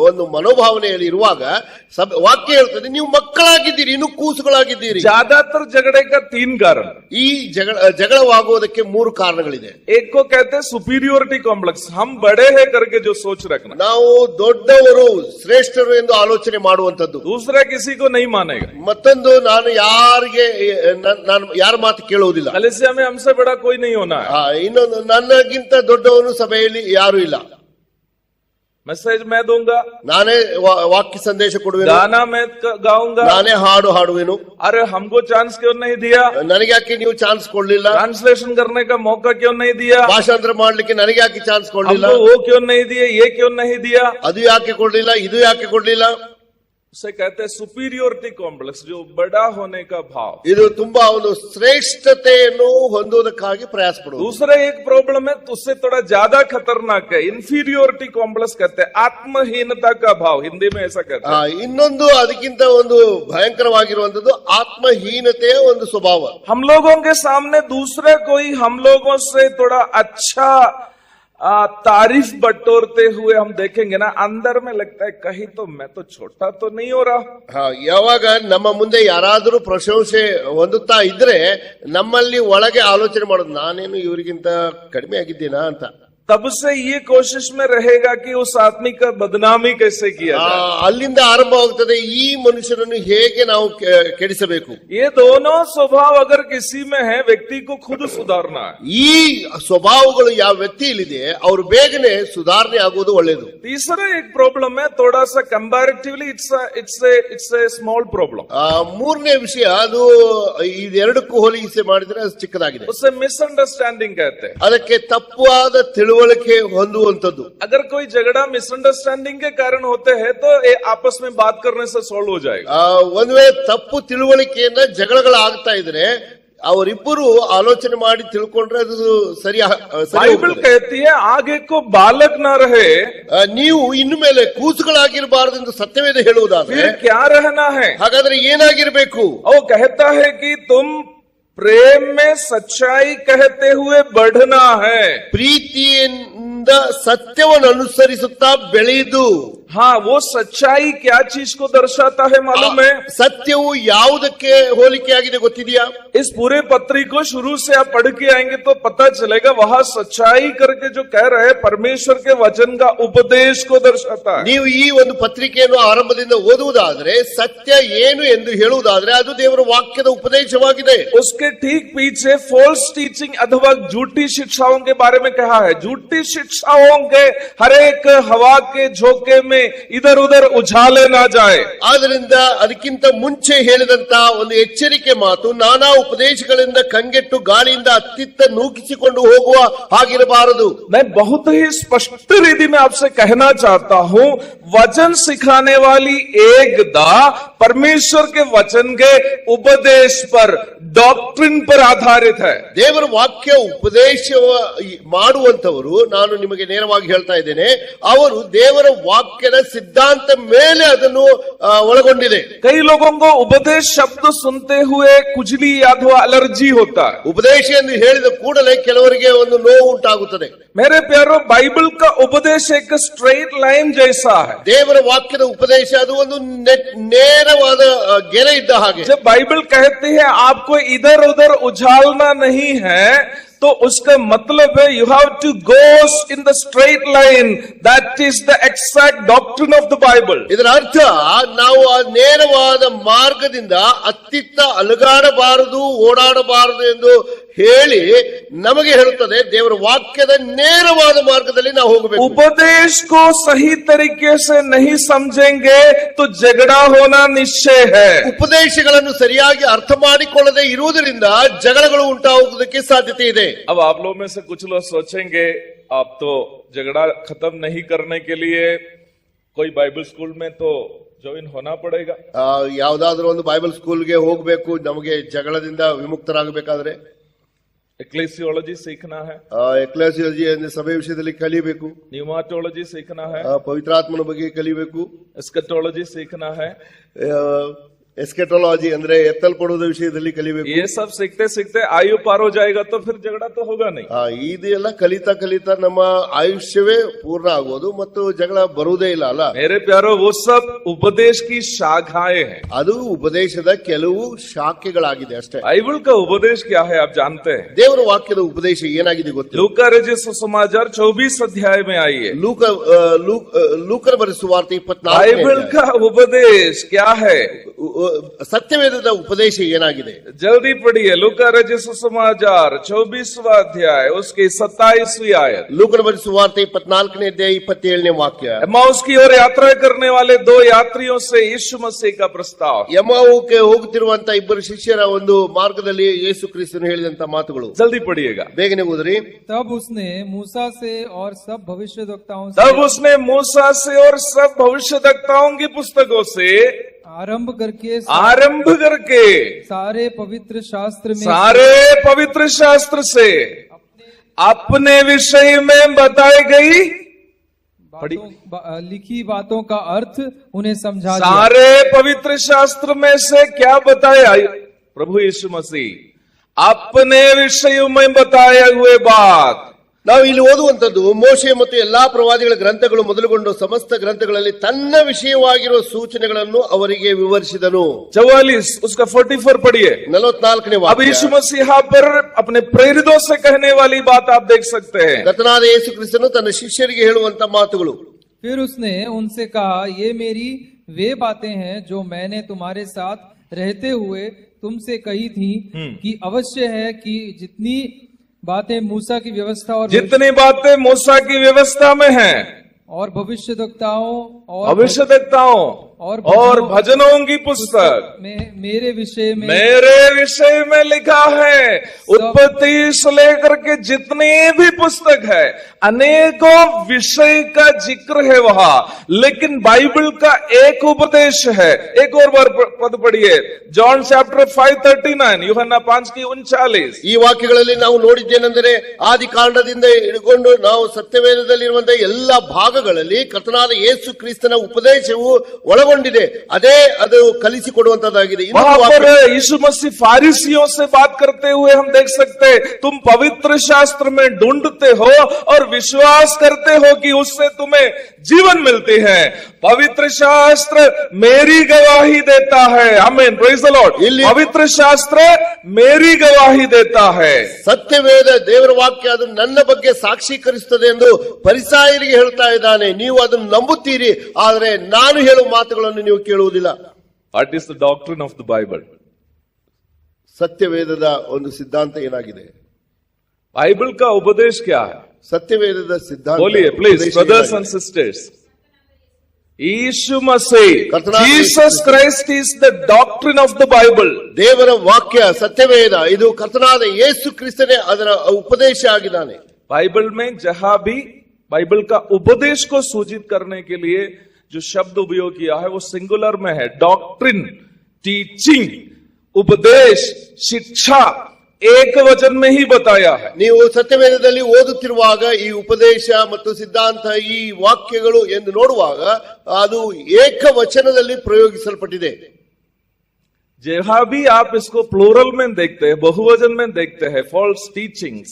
ಒಂದು ಮನೋಭಾವನೆಯಲ್ಲಿ ಇರುವಾಗ ವಾಕ್ಯ ಹೇಳ್ತದೆ, ನೀವು ಮಕ್ಕಳಾಗಿದ್ದೀರಿ, ಇನ್ನು ಕೂಸುಗಳಾಗಿದ್ದೀರಿ. ज्यादातर झगड़े का 3 कारण. ಈ ಜಗಳವಾಗುವುದಕ್ಕೆ 3 ಕಾರಣಗಳಿದೆ. एक को कहते हैं सुपीरियोरिटी कॉम्प्लेक्स, हम बड़े हैं करके जो सोच रखना. ನಾವು ದೊಡ್ಡವರು ಶ್ರೇಷ್ಠರು ಎಂದು ಆಲೋಚನೆ ಮಾಡುವಂತದ್ದು. दूसरा किसी को नहीं मानेगा. ಮತ್ತೊಂದು, ನಾನು ಯಾರ ಮಾತು ಕೇಳುವುದಿಲ್ಲ. कलीसिया में हमसे बड़ा कोई नहीं होना है. ಇನ್ನೊಂದು, ನನ್ನಗಿಂತ ದೊಡ್ಡವನು ಸಭೆಯಲ್ಲಿ ಯಾರು ಇಲ್ಲ. मैसेज मैं दूंगा, ನಾನೇ ವಾಕ್ಯ ಸಂದೇಶ ಕೊಡುವೆನು, गाना मैं गाऊंगा, ನಾನೇ ಹಾಡು ಹಾಡುವೆನು. अरे हमको चांस क्यों नहीं दिया? ನನಗೆ ಯಾಕೆ ನೀವು ಚಾನ್ಸ್ ಕೊಡ್ಲಿಲ್ಲ? ट्रांसलेशन करने का मौका क्यों नहीं दिया? ಭಾಷಾಂತರ ಮಾಡ್ಲಿಕ್ಕೆ ನನಗೆ ಯಾಕೆ ಚಾನ್ಸ್ ಕೊಡ್ಲಿಲ್ಲ? हमको वो क्यों नहीं दिया, ये क्यों नहीं दिया? ಅದು ಯಾಕೆ ಕೊಡ್ಲಿಲ್ಲ, ಇದು ಯಾಕೆ ಕೊಡ್ಲಿಲ್ಲ? उसे कहते हैं सुपीरियोरिटी कॉम्प्लेक्स, जो बड़ा होने का भाव। ಇದು ತುಂಬಾ ಒಂದು ಶ್ರೇಷ್ಠತೆಯನ್ನು ಹೊಂದುವುದಕ್ಕಾಗಿ ಪ್ರಯಾಸ ಪಡುವುದು. दूसरा एक प्रॉब्लम है, तो उससे थोड़ा ज्यादा खतरनाक है, इंफीरियोरिटी कॉम्प्लेक्स कहते हैं, आत्महीनता का भाव, हिंदी में ऐसा कहते हैं। ಇನ್ನೊಂದು ಅದಕ್ಕಿಂತ ಒಂದು ಭಯಂಕರವಾಗಿರುವಂತದ್ದು ಆತ್ಮಹೀನತೆಯ ಒಂದು ಸ್ವಭಾವ. हम लोगों के सामने दूसरे कोई हम लोगों से थोड़ा अच्छा तारीफ बटोरते हुए हम देखेंगे ना, अंदर में लगता है कहीं तो मैं तो छोटा तो नहीं हो रहा। ಯಾವಾಗ ನಮ್ಮ ಮುಂದೆ ಯಾರಾದರೂ ಪ್ರಶಂಸೆ ಹೊಂದುತ್ತಾ ಇದ್ರೆ ನಮ್ಮಲ್ಲಿ ಒಳಗೆ ಆಲೋಚನೆ ಮಾಡೋದು, ನಾನೇನು ಇವರಿಗಿಂತ ಕಡಿಮೆ ಆಗಿದ್ದೀನಾ ಅಂತ. तब से ये कोशिश में रहेगा कि उस आदमी का बदनामी कैसे किया जाए। ಅಲ್ಲಿಂದ ಆರಂಭವಾಗುತ್ತದೆ ಈ ಮನುಷ್ಯನನ್ನು ಹೇಗೆ ನಾವು ಕೆಡಿಸಬೇಕು. ये दोनों स्वभाव अगर किसी में है, व्यक्ति को खुद सुधारना है। ಈ ಸ್ವಭಾವಗಳು ಯಾವ ವ್ಯಕ್ತಿಯಲ್ಲಿದೆ ಅವರು ಬೇಗನೆ ಸುಧಾರಣೆ ಆಗುವುದು ಒಳ್ಳೆಯದು. तीसरा एक प्रॉब्लम है, थोड़ा सा comparatively it's a small problem. ಮೂರನೇ ವಿಷಯ, ಅದು ಇದೆರಡಕ್ಕೂ ಹೋಲಿಸಿ ಮಾಡಿದ್ರೆ ಅದು ಚಿಕ್ಕದಾಗಿದೆ. उसे मिसअंडरस्टैंडिंग कहते हैं। ಅದಕ್ಕೆ ತಪ್ಪುವಾದ ತಿಳುವಳಿಕೆ ಹೊಂದುವಂತದ್ದು. अगर कोई झगड़ा मिसअंडरस्टैंडिंग के कारण होते हैं तो ये आपस में बात करने से सॉल्व हो जाएगा। ಒಂದು ವೇಳೆ ತಪ್ಪು ತಿಳುವಳಿಕೆಯಿಂದ ಜಗಳಗಳಾಗ್ತಾ ಇದ್ರೆ ಅವರಿಬ್ಬರು ಆಲೋಚನೆ ಮಾಡಿ ತಿಳ್ಕೊಂಡ್ರೆ ಅದು ಸರಿ. बाइबल कहती है आगे को बालक ना रहे, ನೀವು ಇನ್ನು ಮೇಲೆ ಕೂಸುಗಳಾಗಿರಬಾರದು ಎಂದು ಸತ್ಯವೇದ ಹೇಳುವುದಾದ್ರೆ फिर क्या रहना है? ಹಾಗಾದ್ರೆ ಏನಾಗಿರ್ಬೇಕು? वो कहता है कि तुम प्रेम में सच्चाई कहते हुए बढ़ना है। ಪ್ರೀತಿಯಿಂದ ಸತ್ಯವನ್ನು ಅನುಸರಿಸುತ್ತಾ ಬೆಳೆಯುವುದು. हाँ, वो सच्चाई क्या चीज को दर्शाता है मालूम है? ಸತ್ಯವು ಯಾವುದಕ್ಕೆ ಹೋಲಿಕೆಯಾಗಿದೆ ಗೊತ್ತಿದೆಯಾ? इस पूरे पत्री को शुरू से आप पढ़ के आएंगे तो पता चलेगा, वहां सच्चाई करके जो कह रहे हैं परमेश्वर के वचन का उपदेश को दर्शाता है। ನೀವು ಈ ಒಂದು ಪತ್ರಿಕೆಯನ್ನು ಆರಂಭದಿಂದ ಓದುವುದಾದ್ರೆ ಸತ್ಯ ಏನು ಎಂದು ಹೇಳುವುದಾದ್ರೆ ಅದು ದೇವರ ವಾಕ್ಯದ ಉಪದೇಶವಾಗಿದೆ. उसके ठीक पीछे फॉल्स टीचिंग अथवा झूठी शिक्षाओं के बारे में कहा है। झूठी शिक्षाओं के हर एक हवा के झोंके में इधर उधर उछाले ना जाए। ಆದ್ದರಿಂದ ಅದಕ್ಕಿಂತ ಮುಂಚೆ ಹೇಳಿದಂತ ಒಂದು ಎಚ್ಚರಿಕೆ ಮಾತು, ನಾನಾ ಉಪದೇಶಗಳಿಂದ ಕಂಗೆಟ್ಟು ಗಾಳಿಯಿಂದ ಅತ್ತಿತ್ತ ನೂಕಿಸಿಕೊಂಡು ಹೋಗುವ ಹಾಗಿರಬಾರದು. मैं बहुत ही स्पष्ट रीति में आपसे कहना चाहता हूं, वचन सिखाने वाली एक दा परमेश्वर के वचन के उपदेश पर, डॉक्ट्रिन पर आधारित है। ದೇವರ ವಾಕ್ಯ ಉಪದೇಶ ಮಾಡುವಂತವರು, ನಾನು ನಿಮಗೆ ನೇರವಾಗಿ ಹೇಳ್ತಾ ಇದ್ದೇನೆ, ಅವರು ದೇವರ ವಾಕ್ಯದ ಸಿದ್ಧಾಂತ ಮೇಲೆ ಅದನ್ನು ಒಳಗೊಂಡಿದೆ. कई लोगों को उपदेश शब्द सुनते हुए खुजली अथवा एलर्जी होता है। ಉಪದೇಶ ಎಂದು ಹೇಳಿದ ಕೂಡಲೇ ಕೆಲವರಿಗೆ ಒಂದು ನೋವು ಉಂಟಾಗುತ್ತದೆ. मेरे प्यारो, बाइबल का उपदेश एक स्ट्रेट लाइन जैसा है। ದೇವರ ವಾಕ್ಯದ ಉಪದೇಶ ಅದು ಒಂದು ನೇರವಾದ ಗೆರೆ ಇದ್ದ ಹಾಗೆ. जब बाइबल कहती है आपको इधर उधर उछालना नहीं है, तो उसका मतलब है you have to go in the straight line, that is the exact doctrine of the Bible. ಇದರ ಅರ್ಥ ನಾವು ಆ ನೇರವಾದ ಮಾರ್ಗದಿಂದ ಅತ್ತಿತ್ತ ಅಲುಗಾಡಬಾರದು, ಓಡಾಡಬಾರದು ಎಂದು ಹೇಳಿ ನಮಗೆ ಹೇಳುತ್ತದೆ. ದೇವರ ವಾಕ್ಯದ ನೇರವಾದ ಮಾರ್ಗದಲ್ಲಿ ನಾವು ಹೋಗಬೇಕು. उपदेश को सही तरीके से नहीं समझेंगे तो झगड़ा होना निश्चय है। ಉಪದೇಶಗಳನ್ನು ಸರಿಯಾಗಿ ಅರ್ಥ ಮಾಡಿಕೊಳ್ಳದೆ ಇರುವುದರಿಂದ ಜಗಳಗಳು ಉಂಟಾಗುವುದಕ್ಕೆ ಸಾಧ್ಯತೆ ಇದೆ. अब आप लोगों में से कुछ लोग सोचेंगे, आप तो झगड़ा खत्म नहीं करने के लिए कोई बाइबल स्कूल में तो ज्वाइन होना पड़ेगा। ಯಾವ್ದಾದ್ರೂ ಒಂದು ಬೈಬಲ್ ಸ್ಕೂಲ್ಗೆ ಹೋಗ್ಬೇಕು, ನಮಗೆ ಜಗಳದಿಂದ ವಿಮುಕ್ತರಾಗಬೇಕಾದ್ರೆ एक्लेसियोलॉजी सीखना है, ಎಕ್ಲೇಸಿಯಾಲಜಿ ಅಂದ್ರೆ ಸಭೆ ವಿಷಯದಲ್ಲಿ ಕಲಿಬೇಕು, न्यूमाटोलॉजी सीखना है, ಪವಿತ್ರಾತ್ಮನ ಬಗ್ಗೆ ಕಲಿಬೇಕು, एस्केटोलॉजी सीखना है। ಎಸ್ಕೆಟೋಲಜಿ ಅಂದ್ರೆ ಎತ್ತಲ್ಪಡುವುದ ವಿಷಯದಲ್ಲಿ ಕಲಿಬೇಕು. ये सब सीखते सीखते आयु पार हो जाएगा तो फिर झगड़ा तो होगा नहीं। ಇದೆಲ್ಲ ಕಲಿತಾ ಕಲಿತಾ ನಮ್ಮ ಆಯುಷ್ಯವೇ ಪೂರ್ಣ ಆಗುವುದು ಮತ್ತು ಜಗಳ ಬರುವುದೇ ಇಲ್ಲ ಅಲ್ಲ. मेरे प्यारो, वो सब उपदेश की शाखाएं हैं। ಅದು ಉಪದೇಶದ ಕೆಲವು ಶಾಖೆಗಳಾಗಿದೆ ಅಷ್ಟೇ. बाइबल का उपदेश क्या है आप जानते हैं? ದೇವರ ವಾಕ್ಯದ ಉಪದೇಶ ಏನಾಗಿದೆ ಗೊತ್ತಿಲ್ಲ. लूका रचित सुसमाचार 24 अध्याय में आइए। ಲೂಕನ ಬರೆದ ಸುವಾರ್ತೆ 24 बाइबल का उपदेश क्या है? ಸತ್ಯವೇದದ ಉಪದೇಶ ಏನಾಗಿದೆ? जल्दी पढ़िए लूका रचित सुसमाचार 24वां अध्याय उसकी 27वीं आयत। ಲೂಕನ ಬರೆದ ಸುವಾರ್ತೆ 24ನೇ ಅಧ್ಯಾಯ 27ನೇ ವಾಕ್ಯ। एमाउस की ओर यात्रा करने वाले दो यात्रियों से यीशु मसीह का प्रस्ताव। ಎಮಾವುಗೆ ಹೋಗುತ್ತಿರುವಂತ ಇಬ್ಬರು ಶಿಷ್ಯರ ಒಂದು ಮಾರ್ಗದಲ್ಲಿ ಯೇಸು ಕ್ರಿಸ್ತನು ಹೇಳಿದಂತ ಮಾತುಗಳು। जल्दी पढ़िएगा। ಬೇಗನೆ ಓದ್ರಿ। तब उसने मूसा से और सब भविष्यद्वक्ताओं तब से उसने मूसा से और सब भविष्यद्वक्ताओं की पुस्तकों से आरंभ करके सारे पवित्र शास्त्र में सारे पवित्र शास्त्र से अपने विषय में बताई गई लिखी बातों का अर्थ उन्हें समझा दिया। सारे पवित्र शास्त्र में से क्या बताया प्रभु यीशु मसीह? अपने विषय में बताए हुए बात। ನಾವು ಇಲ್ಲಿ ಓದುವಂತದ್ದು ಮೋಶೆ ಮತ್ತು ಎಲ್ಲಾ ಪ್ರವಾದಿಗಳ ಗ್ರಂಥಗಳು ಮೊದಲುಗೊಂಡು ಸಮಸ್ತ ಗ್ರಂಥಗಳಲ್ಲಿ ತನ್ನ ವಿಷಯವಾಗಿರುವ ಸೂಚನೆಗಳನ್ನು ಅವರಿಗೆ ವಿವರಿಸಿದನು। 44 उसका 44 पढ़िए। 44ನೇ अब ವಾಕ್ಯ। यीशु मसीह पर अपने प्रेरितों से कहने वाली बात आप देख सकते हैं। ಕರ್ತನಾದ ಯೇಸು ಕ್ರಿಸ್ತನು ತನ್ನ ಶಿಷ್ಯರಿಗೆ ಹೇಳುವಂತ ಮಾತುಗಳು। फिर उसने उनसे कहा, ये मेरी वे बातें हैं जो मैंने तुम्हारे साथ रहते हुए तुमसे कही थी कि अवश्य है कि जितनी बातें मूसा की व्यवस्था और जितनी बातें मूसा की व्यवस्था में हैं और भविष्यद्वक्ताओं और भजनों की पुस्तक में मेरे विषय में लिखा है। उत्पत्ति से लेकर के जितनी भी पुस्तक है अनेकों विषय का जिक्र है वहां, लेकिन बाइबल का एक उपदेश है। एक और बार पद पढ़िए। जॉन चैप्टर 5:39 यूहन्ना 5:39। ಈ ವಾಕ್ಯಗಳಲ್ಲಿ ನಾವು ನೋಡಿದ್ದೇನೆಂದರೆ ಆದಿಕಾಂಡದಿಂದ ಹಿಡಿಕೊಂಡು ನಾವು ಸತ್ಯವೇದದಲ್ಲಿರುವಂತಹ ಎಲ್ಲಾ ಭಾಗಗಳಲ್ಲಿ ಕರ್ತನಾದ ಯೇಸು ಕ್ರಿಸ್ತನ ಉಪದೇಶವು ಒಳಗೊಂಡಿದೆ। ಅದೇ ಅದು ಕಲಿಸಿಕೊಡುವಂತದ್ದಾಗಿದೆ। वहां पर यीशु मसीह फारिसियों से बात करते हुए हम देख सकते हैं, तुम पवित्र शास्त्र में ढूंढते हो और विश्वास करते हो कि उससे तुम्हें जीवन मिलती है। पवित्र शास्त्र मेरी गवाही देता है। आमीन, प्रेज द लॉर्ड। पवित्र शास्त्र मेरी गवाही देता है। ಸತ್ಯವೇದ ದೇವರ ವಾಕ್ಯ ಅದು ನನ್ನ ಬಗ್ಗೆ ಸಾಕ್ಷೀಕರಿಸುತ್ತದೆ ಎಂದು ಫರಿಸಾಯರಿಗೆ ಹೇಳ್ತಾ ಇದ್ದಾನೆ। ನೀವು ಅದನ್ನು ನಂಬುತ್ತೀರಿ, ಆದರೆ ನಾನು ಹೇಳುವ ಮಾತುಗಳನ್ನು ನೀವು ಕೇಳುವುದಿಲ್ಲ। What is the doctrine of the Bible? ಸತ್ಯವೇದದ ಒಂದು ಸಿದ್ಧಾಂತ ಏನಾಗಿದೆ? बाइबल का उपदेश क्या है? ಸತ್ಯವೇದದ ಸಿದ್ಧಾಂತ बोलिए प्लीज ब्रदर्स एंड सिस्टर्स। यीशु मसीह Jesus Christ is the doctrine of the Bible. ದೇವರ ವಾಕ್ಯ ಸತ್ಯವೇದ ಇದು ಕರ್ತನಾದ ಯೇಸು ಕ್ರಿಸ್ತನೇ ಅದರ ಉಪದೇಶ ಆಗಿದ್ದಾನೆ। बाइबल में जहां भी बाइबल का उपदेश को सूचित करने के लिए जो शब्द उपयोग किया है वो सिंगुलर में है। डॉक्ट्रिन, टीचिंग, उपदेश, शिक्षा एक वचन में ही बताया है। ನೀವು ಸತ್ಯವೇದದಲ್ಲಿ ಓದುತ್ತಿರುವಾಗ ಈ ಉಪದೇಶ ಮತ್ತು ಸಿದ್ಧಾಂತ ಈ ವಾಕ್ಯಗಳು ಎಂದು ನೋಡುವಾಗ ಅದು ಏಕವಚನದಲ್ಲಿ ಪ್ರಯೋಗಿಸಲ್ಪಟ್ಟಿದೆ। जहां भी आप इसको प्लूरल में देखते हैं, बहुवचन में देखते हैं, फॉल्स टीचिंग्स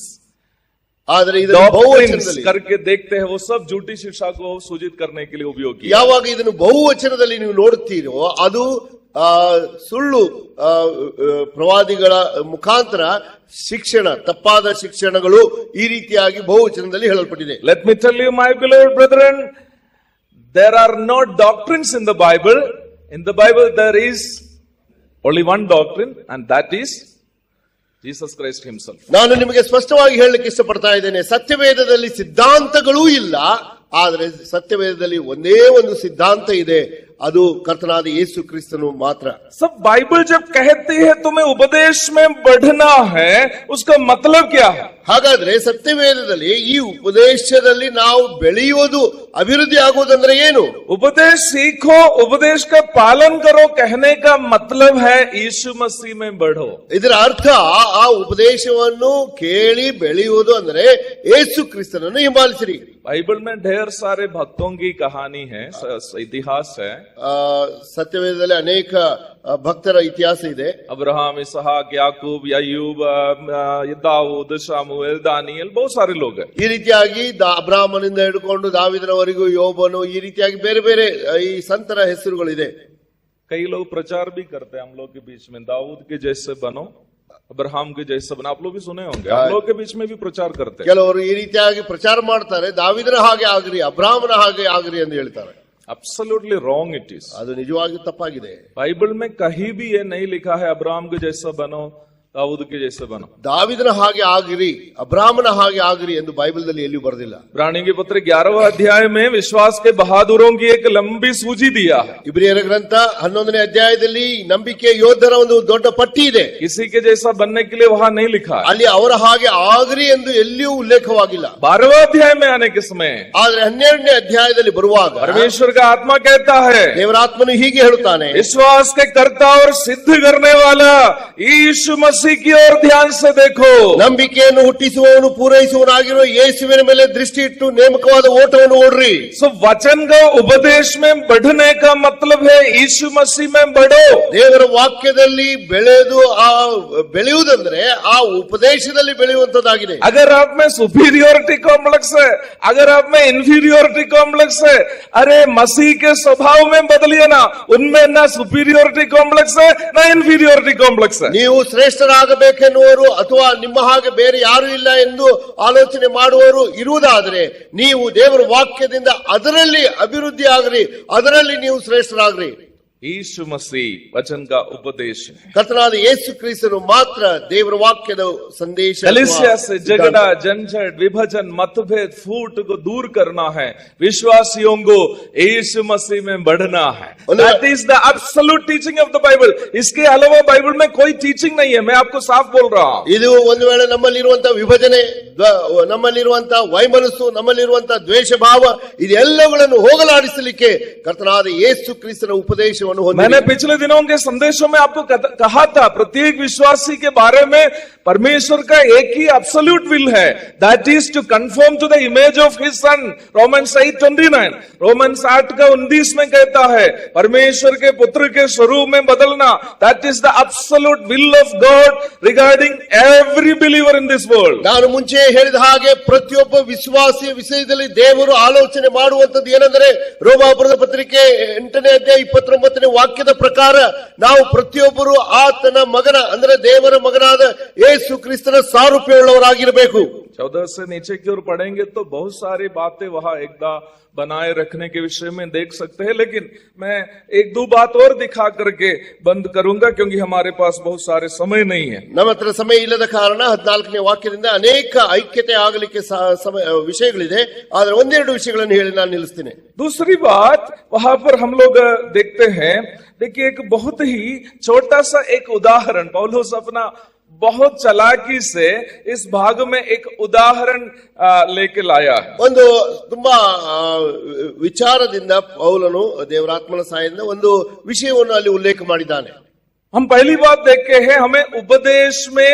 ಆದರೆ ಇದನ್ನು ಬಹುವಚನದಲ್ಲಿ करके देखते हैं, वो सब झूठी शिक्षा को सूचित करने के लिए उपयोग किया। ಯಾವಾಗ ಇದನ್ನು ಬಹುವಚನದಲ್ಲಿ ನೀವು ನೋಡುತ್ತೀರೋ ಅದು ಸುಳ್ಳು ಪ್ರವಾದಿಗಳ ಮುಖಾಂತರ ಶಿಕ್ಷಣ, ತಪ್ಪಾದ ಶಿಕ್ಷಣಗಳು ಈ ರೀತಿಯಾಗಿ ಬಹುವಚನದಲ್ಲಿ ಹೇಳಲ್ಪಟ್ಟಿದೆ। Let me tell you, my beloved brethren, there are no doctrines in the Bible. In the Bible there is only one doctrine, and that is Jesus Christ himself. ನಾನು ನಿಮಗೆ ಸ್ಪಷ್ಟವಾಗಿ ಹೇಳಲಿಕ್ಕೆ ಇಷ್ಟಪಡ್ತಾ ಇದ್ದೇನೆ, ಸತ್ಯವೇದದಲ್ಲಿ ಸಿದ್ಧಾಂತಗಳೂ ಇಲ್ಲ, ಆದರೆ ಸತ್ಯವೇದದಲ್ಲಿ ಒಂದೇ ಒಂದು ಸಿದ್ಧಾಂತ ಇದೆ, ಅದು ಕರ್ತನಾದ ಯೇಸು ಕ್ರಿಸ್ತನು ಮಾತ್ರ। सब बाइबल जब कहती है तुम्हें उपदेश में बढ़ना है, उसका मतलब क्या है? ಹಾಗಾದ್ರೆ ಸತ್ಯವೇದದಲ್ಲಿ ಈ ಉಪದೇಶದಲ್ಲಿ ನಾವು ಬೆಳೆಯುವುದು, ಅಭಿವೃದ್ಧಿ ಆಗುವುದಂದ್ರೆ ಏನು? उपदेश सीखो, उपदेश का पालन करो कहने का मतलब है यीशु मसीह में बढ़ो। ಇದರ ಅರ್ಥ ಆ ಉಪದೇಶವನ್ನು ಕೇಳಿ ಬೆಳೆಯುವುದು ಅಂದ್ರೆ ಯೇಸು ಕ್ರಿಸ್ತನನ್ನು ಹಿಂಬಾಲಿಸಿರಿ। बाइबल में ढेर सारे भक्तों की कहानी है, इतिहास है। ಸತ್ಯವೇದದಲ್ಲಿ ಅನೇಕ ಭಕ್ತರ ಇತಿಹಾಸ ಇದೆ। अब्राहम, इसहाक, याकूब, अय्यूब, दाऊद, शामुएल, दानियल, बहुत सारे लोग हैं। ಈ ರೀತಿಯಾಗಿ ಅಬ್ರಾಹ್ಮನಿಂದ ಹಿಡ್ಕೊಂಡು ದಾವಿದನವರೆಗೂ, ಯೋಬನು, ಈ ರೀತಿಯಾಗಿ ಬೇರೆ ಬೇರೆ ಈ ಸಂತರ ಹೆಸರುಗಳಿದೆ। कई लोग प्रचार भी करते हैं हम लोग के बीच में, दाऊद के जैसे बनो, अब्राहम के जैसे बनो। आप लोग भी सुने होंगे, हम लोग के बीच में भी प्रचार करते हैं। ಕೆಲವರು ಈ ರೀತಿಯಾಗಿ ಪ್ರಚಾರ ಮಾಡ್ತಾರೆ, ದಾವಿದನ ಹಾಗೆ ಆಗ್ರಿ, ಅಬ್ರಾಹ್ಮನ ಹಾಗೆ ಆಗ್ರಿ ಎಂದು ಹೇಳ್ತಾರೆ। Absolutely wrong it is. ಅದು ನಿಜವಾಗಿ ತಪ್ಪಾಗಿದೆ. बाइबल में कहीं भी ये नहीं लिखा है अब्राहम के जैसा बनो, दाऊद के जैसे बनो. ದಾವಿದನ ಹಾಗೆ ಆಗಿರಿ, ಅಬ್ರಾಮನ ಹಾಗೆ ಆಗಿರಿ ಎಂದು ಬೈಬಲ್ದಲ್ಲಿ ಎಲ್ಲಿಯೂ ಬರೆದಿಲ್ಲ. इब्रानियों के पत्र 11वें अध्याय में विश्वास के बहादुरों की एक लंबी सूची दिया है. ಇಬ್ರಿಯರ ಗ್ರಂಥ 11ನೇ ಅಧ್ಯಾಯದಲ್ಲಿ ನಂಬಿಕೆ ಯೋಧರ ಒಂದು ದೊಡ್ಡ ಪಟ್ಟಿ ಇದೆ. किसी के जैसा बनने के लिए वहां नहीं लिखा है. ಅಲ್ಲಿ ಅವರ ಹಾಗೆ ಆಗಿರಿ ಎಂದು ಎಲ್ಲಿಯೂ ಉಲ್ಲೇಖವಾಗಿಲ್ಲ. 12वें अध्याय में आने के समय ಆದ್ರೆ 12ನೇ ಅಧ್ಯಾಯದಲ್ಲಿ ಬರುವಾಗ परमेश्वर का आत्मा कहता है, ದೇವರ ಆತ್ಮನು ಹೀಗೆ ಹೇಳುತ್ತಾನೆ, विश्वास के कर्ता और सिद्ध करने वाला यीशु मसीह की ओर ध्यान से देखो. ನಂಬಿಕೆಯನ್ನು ಹುಟ್ಟಿಸುವವನು ಪೂರೈಸುವವನಾಗಿರುವ ಯೇಸುವಿನ ಮೇಲೆ ದೃಷ್ಟಿ ಇಟ್ಟು ನೇಮಕವಾದ ಓಟವನ್ನು ಓಡ್ರಿ. सो वचन का उपदेश में बढ़ने का मतलब है यीशु मसीह में बढ़ो. ದೇವರ ವಾಕ್ಯದಲ್ಲಿ ಬೆಳೆಯುವುದಂದ್ರೆ ಆ ಉಪದೇಶದಲ್ಲಿ ಬೆಳೆಯುವಂತದ್ದಾಗಿದೆ. अगर आप में सुपीरियोरिटी कॉम्प्लेक्स है, अगर आप में इंफीरियोरिटी कॉम्प्लेक्स है, अरे मसीह के स्वभाव में बदलिए ना, उनमें ना सुपीरियोरिटी कॉम्प्लेक्स है ना इंफीरियोरिटी कॉम्प्लेक्स है. ನೀವು ಶ್ರೇಷ್ಠರಾಗಬೇಕೆನ್ನುವರು ಅಥವಾ ನಿಮ್ಮ ಹಾಗೆ ಬೇರೆ ಯಾರು ಇಲ್ಲ ಎಂದು ಆಲೋಚನೆ ಮಾಡುವವರು ಇರುವುದಾದರೆ ನೀವು ದೇವರ ವಾಕ್ಯದಿಂದ ಅದರಲ್ಲಿ ಅಭಿವೃದ್ಧಿ ಆಗ್ರಿ, ಅದರಲ್ಲಿ ನೀವು ಶ್ರೇಷ್ಠರಾಗ್ರಿ. यीशु मसीह वचन का उपदेश है. ಕರ್ತನಾದ ಯೇಸು ಕ್ರಿಸ್ತನು ಮಾತ್ರ ದೇವರ ವಾಕ್ಯದ ಸಂದೇಶ. कलीसिया से झगड़ा, झंझट, विभाजन, मतभेद, फूट को दूर करना है. विश्वासियों को यीशु मसीह में बढ़ना है. That is the absolute teaching of the Bible. इसके अलावा बाइबल में कोई टीचिंग नहीं है. मैं आपको साफ बोल रहा हूं. ಇದು ಒಂದು ವೇಳೆ ನಮ್ಮಲ್ಲಿರುವಂತಹ ವಿಭಜನೆ, ನಮ್ಮಲ್ಲಿರುವಂತಹ ವೈಮನಸ್ಸು, ನಮ್ಮಲ್ಲಿರುವಂತಹ ದ್ವೇಷ ಭಾವ ಇದೆಲ್ಲಗಳನ್ನು ಹೋಗಲಾಡಿಸಲಿಕ್ಕೆ ಕರ್ತನಾದ ಯೇಸು ಕ್ರಿಸ್ತನ ಉಪದೇಶ. मैंने पिछले दिनों के संदेशों में आपको कहा था, प्रत्येक विश्वासी के बारे में परमेश्वर का एक ही एब्सोल्यूट विल है, that is to conform to the image of his son. Romans 8:29, Romans 8:19 में कहता है परमेश्वर के पुत्र के स्वरूप में बदलना. That is the absolute will of God regarding every believer in this world. ನಾನು ಮುಂಚೆ ಹೇಳಿದ ಹಾಗೆ ಪ್ರತಿಯೊಬ್ಬ ವಿಶ್ವಾಸಿಯ ವಿಷಯದಲ್ಲಿ ದೇವರು ಆಲೋಚನೆ ಮಾಡುವಂತದ್ದು ಏನೆಂದರೆ, ರೋಮಾಪುರದ ಪತ್ರಿಕೆ 8ನೇ ಅಧ್ಯಾಯ 29ನೇ ವಾಕ್ಯದ ಪ್ರಕಾರ ನಾವು ಪ್ರತಿಯೊಬ್ಬರು ಆತನ ಮಗನ ಅಂದ್ರೆ ದೇವರ ಮಗನಾದ ಯೇಸು ಕ್ರಿಸ್ತನ ಸಾರೂಪ್ಯವುಳ್ಳವರಾಗಿರಬೇಕು. 14 से नीचे की ओर पढ़ेंगे तो बहुत सारी बातें वहां एकदा बनाए रखने के विषय में देख सकते हैं, लेकिन मैं एक दो बात और दिखा करके बंद करूंगा क्योंकि हमारे पास बहुत सारे समय नहीं है. ನಮ್ಮ ಹತ್ರ ಸಮಯ ಇಲ್ಲದ ಕಾರಣ 14ನೇ ವಾಕ್ಯದಿಂದ ಅನೇಕ ಐಕ್ಯತೆ ಆಗಲಿಕ್ಕೆ ವಿಷಯಗಳಿದೆ, ಆದ್ರೆ ಒಂದೆರಡು ವಿಷಯಗಳನ್ನು ಹೇಳಿ ನಾನು ನಿಲ್ಲಿಸ್ತೇನೆ. दूसरी बात वहां पर हम लोग देखते हैं, देखिए एक बहुत ही छोटा सा एक उदाहरण पौलुस अपना बहुत चालाकी से इस भाग में एक उदाहरण लेके लाया है. ಒಂದು ತುಂಬಾ ವಿಚಾರದಿಂದ ಪೌಲನು ದೇವರಾತ್ಮನ ಸಹಾಯದಿಂದ ಒಂದು ವಿಷಯವನ್ನು ಅಲ್ಲಿ ಉಲ್ಲೇಖ ಮಾಡಿದ್ದಾನೆ. हम पहली बात देखे हैं, हमें उपदेश में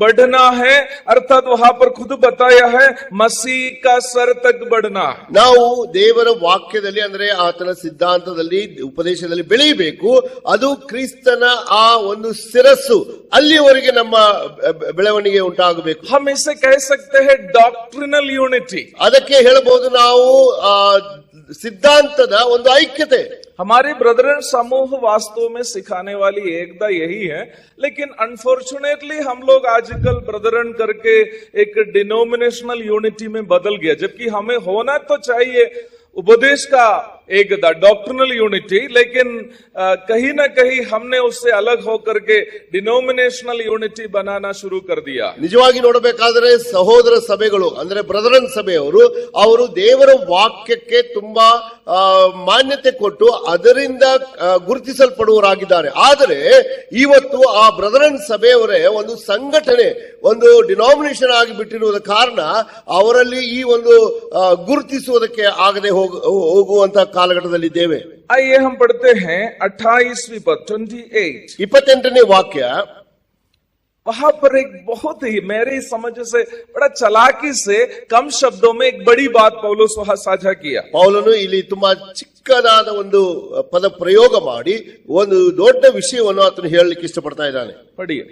बढ़ना है, अर्थात वहां पर खुद बताया है मसीह का सर तक बढ़ना है. ನಾವು ದೇವರ ವಾಕ್ಯದಲ್ಲಿ ಅಂದ್ರೆ ಆತನ ಸಿದ್ಧಾಂತದಲ್ಲಿ ಉಪದೇಶದಲ್ಲಿ ಬೆಳೆಯಬೇಕು. ಅದು ಕ್ರಿಸ್ತನ ಆ ಒಂದು ಶಿರಸ್ಸು, ಅಲ್ಲಿವರೆಗೆ ನಮ್ಮ ಬೆಳವಣಿಗೆ ಉಂಟಾಗಬೇಕು. हम इसे कह सकते हैं डॉक्ट्रिनल यूनिटी. ಅದಕ್ಕೆ ಹೇಳಬಹುದು ನಾವು सिद्धांतದ ಒಂದು ಐಕ್ಯತೆ. हमारे ब्रदरन समूह वास्तव में सिखाने वाली एकता यही है, लेकिन अनफॉर्चुनेटली हम लोग आजकल ब्रदरन करके एक डिनोमिनेशनल यूनिटी में बदल गया, जबकि हमें होना तो चाहिए उपदेश का एकता, डॉक्ट्रिनल यूनिटी, लेकिन कहीं ना कहीं हमने उससे अलग होकर के डिनोमिनेशनल यूनिटी बनाना शुरू कर दिया. ನಿಜವಾಗಿ ನೋಡಬೇಕಾದರೆ ಸಹೋದರ ಸಭೆಗಳು ಅಂದ್ರೆ ಬ್ರದರನ್ ಸಭೆಯವರು ಅವರು ದೇವರ ವಾಕ್ಯಕ್ಕೆ ತುಂಬಾ ಮಾನ್ಯತೆ ಕೊಟ್ಟು ಅದರಿಂದ ಗುರುತಿಸಲ್ಪಡುವವರಾಗಿದ್ದಾರೆ. ಆದರೆ ಇವತ್ತು ಆ ಬ್ರದರನ್ ಸಭೆಯವರೇ ಒಂದು ಸಂಘಟನೆ, ಒಂದು ಡಿನಾಮಿನೇಷನ್ ಆಗಿ ಬಿಟ್ಟಿರುವುದ ಕಾರಣ ಅವರಲ್ಲಿ ಈ ಒಂದು ಗುರುತಿಸುವುದಕ್ಕೆ ಆಗದೆ ಹೋಗುವಂತ ಕಾಲಘಟ್ಟದಲ್ಲಿದ್ದೇವೆ. आइए हम पढ़ते हैं 28वीं पद 28. 28ನೇ ವಾಕ್ಯ. वहां पर एक बहुत ही मेरी समझ से बड़ा चालाकी से कम शब्दों में एक बड़ी बात पौलुस वहां साझा किया. ಪೌಲನು ಇಲ್ಲಿ ತುಂಬಾ ಚಿಕ್ಕದಾದ ಒಂದು ಪದ ಪ್ರಯೋಗ ಮಾಡಿ ಒಂದು ದೊಡ್ಡ ವಿಷಯವನ್ನು ಆತನು ಹೇಳಲಿಕ್ಕೆ ಇಷ್ಟಪಡ್ತಾ ಇದ್ದಾನೆ. पढ़िए.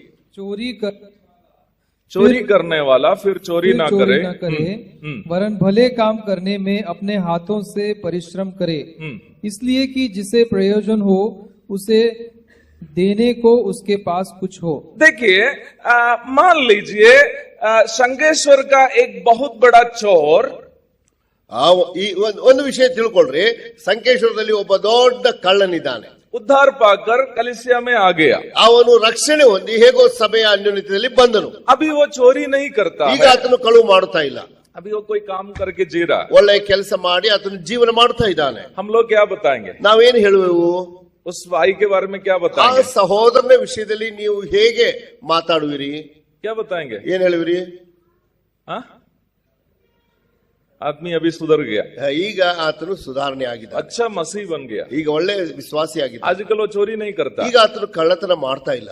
चोरी करने वाला फिर चोरी ना करे, वरन भले काम करने में अपने हाथों से परिश्रम करे, इसलिए कि जिसे प्रयोजन हो उसे देने को उसके पास कुछ हो. देखिए, मान लीजिए शंकेश्वर का एक बहुत बड़ा चोर ಈ ಒಂದು ವಿಷಯ ತಿಳ್ಕೊಳ್ರಿ, ಸಂಕೇಶ್ವರದಲ್ಲಿ ಒಬ್ಬ ದೊಡ್ಡ ಕಳ್ಳನಿದ್ದಾನೆ. उद्धार पाकर कलीसिया में आ गया. ಅವನು ರಕ್ಷಣೆ ಹೊಂದಿ ಹೇಗೋ ಸಭೆಯ ಅನ್ಯೋನ್ಯತೆಯಲ್ಲಿ ಬಂದನು. अभी वो चोरी नहीं करता ಈಗ ಆತನು ಕಳುವು ಮಾಡ್ತಾ ಇಲ್ಲ. अभी वो कोई काम करके जी रहा. ಒಳ್ಳೆ ಕೆಲಸ ಮಾಡಿ ಆತನು ಜೀವನ ಮಾಡ್ತಾ ಇದ್ದಾನೆ. हम लोग क्या बताएंगे? ನಾವೇನು ಹೇಳುವೆವು? उस भाई के बारे में क्या ಆ बताएंगे? ಸಹೋದರನ ವಿಷಯದಲ್ಲಿ ನೀವು ಹೇಗೆ ಮಾತಾಡುವಿರಿ? क्या बताएंगे? ಏನ್ ಹೇಳುವಿರಿ? हाँ? आदमी अभी सुधर गया, ಈಗ ಆತನು ಸುಧಾರಣೆ ಆಗಿದೆ, अच्छा मसीह बन गया, ಈಗ ಒಳ್ಳೆ ವಿಶ್ವಾಸಿ ಆಗಿದೆ. आजकल वो चोरी नहीं करता. ಈಗ ಆತನು ಕಳ್ಳತನ ಮಾಡ್ತಾ ಇಲ್ಲ.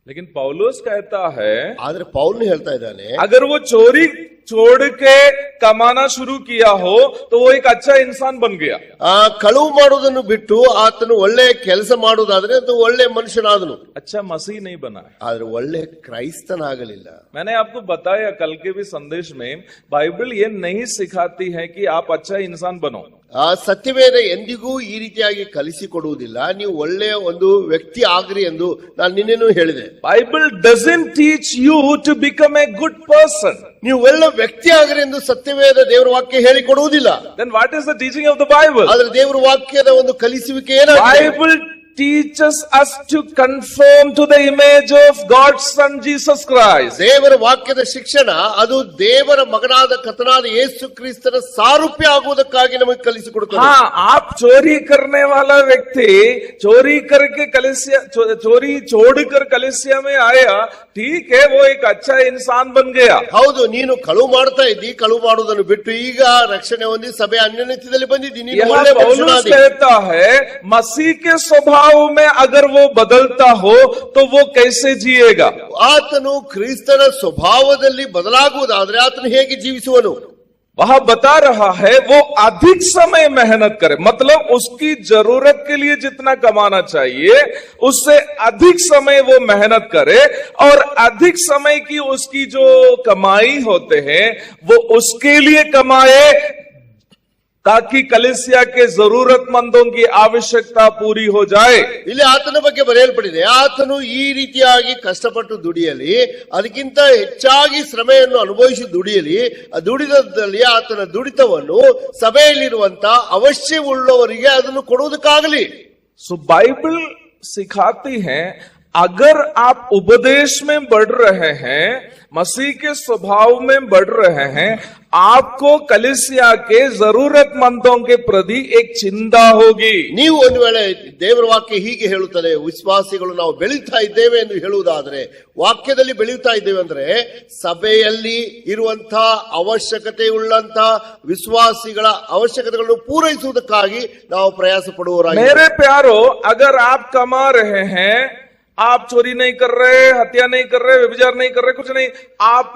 लेकिन पौलुस कहता है ಆದ್ರೆ ಪೌಲನು ಹೇಳ್ತಾ ಇದ್ದಾನೆ, अगर वो चोरी छोड़ के कमाना शुरू किया हो तो वो एक अच्छा इंसान बन गया. ಆ ಕಳುವು ಮಾಡುವುದನ್ನು ಬಿಟ್ಟು ಆತನು ಒಳ್ಳೆ ಕೆಲಸ ಮಾಡುವುದಾದ್ರೆ ಅದು ಒಳ್ಳೆ ಮನುಷ್ಯನಾದನು. अच्छा मसीह नहीं बना है. ಆದ್ರೆ ಒಳ್ಳೆ ಕ್ರೈಸ್ತನಾಗಲಿಲ್ಲ. मैंने आपको बताया कल के भी संदेश में, बाइबल ये नहीं सिखाती है कि आप अच्छा इंसान बनो. ಆ ಸತ್ಯವೇದ ಎಂದಿಗೂ ಈ ರೀತಿಯಾಗಿ ಕಲಿಸಿಕೊಡುವುದಿಲ್ಲ, ನೀವು ಒಳ್ಳೆಯ ಒಂದು ವ್ಯಕ್ತಿ ಆಗ್ರಿ ಎಂದು ನಾನು ನಿನ್ನೆನೂ ಹೇಳಿದೆ. Bible doesn't teach you to become a good person. ನೀವು ಒಳ್ಳೆ ವ್ಯಕ್ತಿ ಆಗ್ರಿ ಎಂದು ಸತ್ಯವೇದ ದೇವರ ವಾಕ್ಯ ಹೇಳಿಕೊಡುವುದಿಲ್ಲ. Then what is the teaching of the Bible? ಆದ್ರೆ ದೇವರ ವಾಕ್ಯದ ಒಂದು ಕಲಿಸುವಿಕೆ ಏನಾಗಿದೆ? Bible teaches us to conform to the image of God's Son Jesus Christ. ದೇವರ ವಾಕ್ಯದ ಶಿಕ್ಷಣ ಅದು ದೇವರ ಮಗನಾದ ಕರ್ತನಾದ ಯೇಸು ಕ್ರಿಸ್ತನ ಸಾರೂಪ್ಯ ಆಗುವುದಕ್ಕಾಗಿ ನಮಗೆ ಕಲಿಸಿಕೊಡುತ್ತದೆ. हाँ, आप चोरी करने वाला व्यक्ति चोरी करके कलीसिया चोरी छोड़कर कलीसिया में आया, ठीक है, वो एक अच्छा इंसान बन गया. ಹೌದು, ನೀನು ಕಳುವು ಮಾಡ್ತಾ ಇದ್ದಿ, ಕಳುವು ಮಾಡುವುದನ್ನು ಬಿಟ್ಟು ಈಗ ರಕ್ಷಣೆ ಹೊಂದಿ ಸಭೆ ಅನ್ಯೋನ್ಯತೆಯಲ್ಲಿ ಬಂದಿದ್ದೀನಿ, ನೀನು यहाँ ಒಳ್ಳೆ पौलुस ಮನುಷ್ಯನಾದಿ. कहता है मसीह के स्वभाव में अगर वो बदलता हो तो वो कैसे जिएगा? ಆತನು ಕ್ರಿಸ್ತನ ಸ್ವಭಾವದಲ್ಲಿ ಬದಲಾಗುವುದಾದ್ರೆ ಆತನು ಹೇಗೆ ಜೀವಿಸುವನು? वह बता रहा है वो अधिक समय मेहनत करे, मतलब उसकी जरूरत के लिए जितना कमाना चाहिए उससे अधिक समय वो मेहनत करे, और अधिक समय की उसकी जो कमाई होते हैं वो उसके लिए कमाए ताकि कलीसिया के जरूरतमंदों की आवश्यकता पूरी हो जाए. ಇಲ್ಲಿ ಆತನ ಬಗ್ಗೆ ಬರೆಯಲ್ಪಟ್ಟಿದೆ, ಆತನು ಈ ರೀತಿಯಾಗಿ ಕಷ್ಟಪಟ್ಟು ದುಡಿಯಲಿ, ಅದಕ್ಕಿಂತ ಹೆಚ್ಚಾಗಿ ಶ್ರಮೆಯನ್ನು ಅನುಭವಿಸಿ ದುಡಿಯಲಿ, ಆ ದುಡಿದಲ್ಲಿ ಆತನ ದುಡಿತವನ್ನು ಸಭೆಯಲ್ಲಿರುವಂತ ಅವಶ್ಯವುಳ್ಳವರಿಗೆ ಅದನ್ನು ಕೊಡುವುದಕ್ಕಾಗಲಿ. सो बाइबल सिखाती है अगर आप उपदेश में बढ़ रहे हैं, मसीह के स्वभाव में बढ़ रहे हैं, आपको कलीसिया के जरूरतमंदों के प्रति एक चिंता होगी. ನೀವು ಒಂದು ವೇಳೆ ದೇವರ ವಾಕ್ಯ ಹೀಗೆ ಹೇಳುತ್ತದೆ, ವಿಶ್ವಾಸಿಗಳು ನಾವು ಬೆಳೀತಾ ಇದ್ದೇವೆ ಎಂದು ಹೇಳುವುದಾದ್ರೆ, ವಾಕ್ಯದಲ್ಲಿ ಬೆಳೆಯುತ್ತಾ ಇದ್ದೇವೆ ಅಂದ್ರೆ ಸಭೆಯಲ್ಲಿ ಇರುವಂತಹ ಅವಶ್ಯಕತೆ ಉಳ್ಳಂತ ವಿಶ್ವಾಸಿಗಳ ಅವಶ್ಯಕತೆಗಳನ್ನು ಪೂರೈಸುವುದಕ್ಕಾಗಿ ನಾವು ಪ್ರಯಾಸ ಪಡುವವರಾಗಿ. मेरे प्यारो, अगर आप कमा रहे हैं, आप चोरी नहीं कर रहे, हत्या नहीं कर रहे, व्यभिचार नहीं कर रहे, कुछ नहीं, आप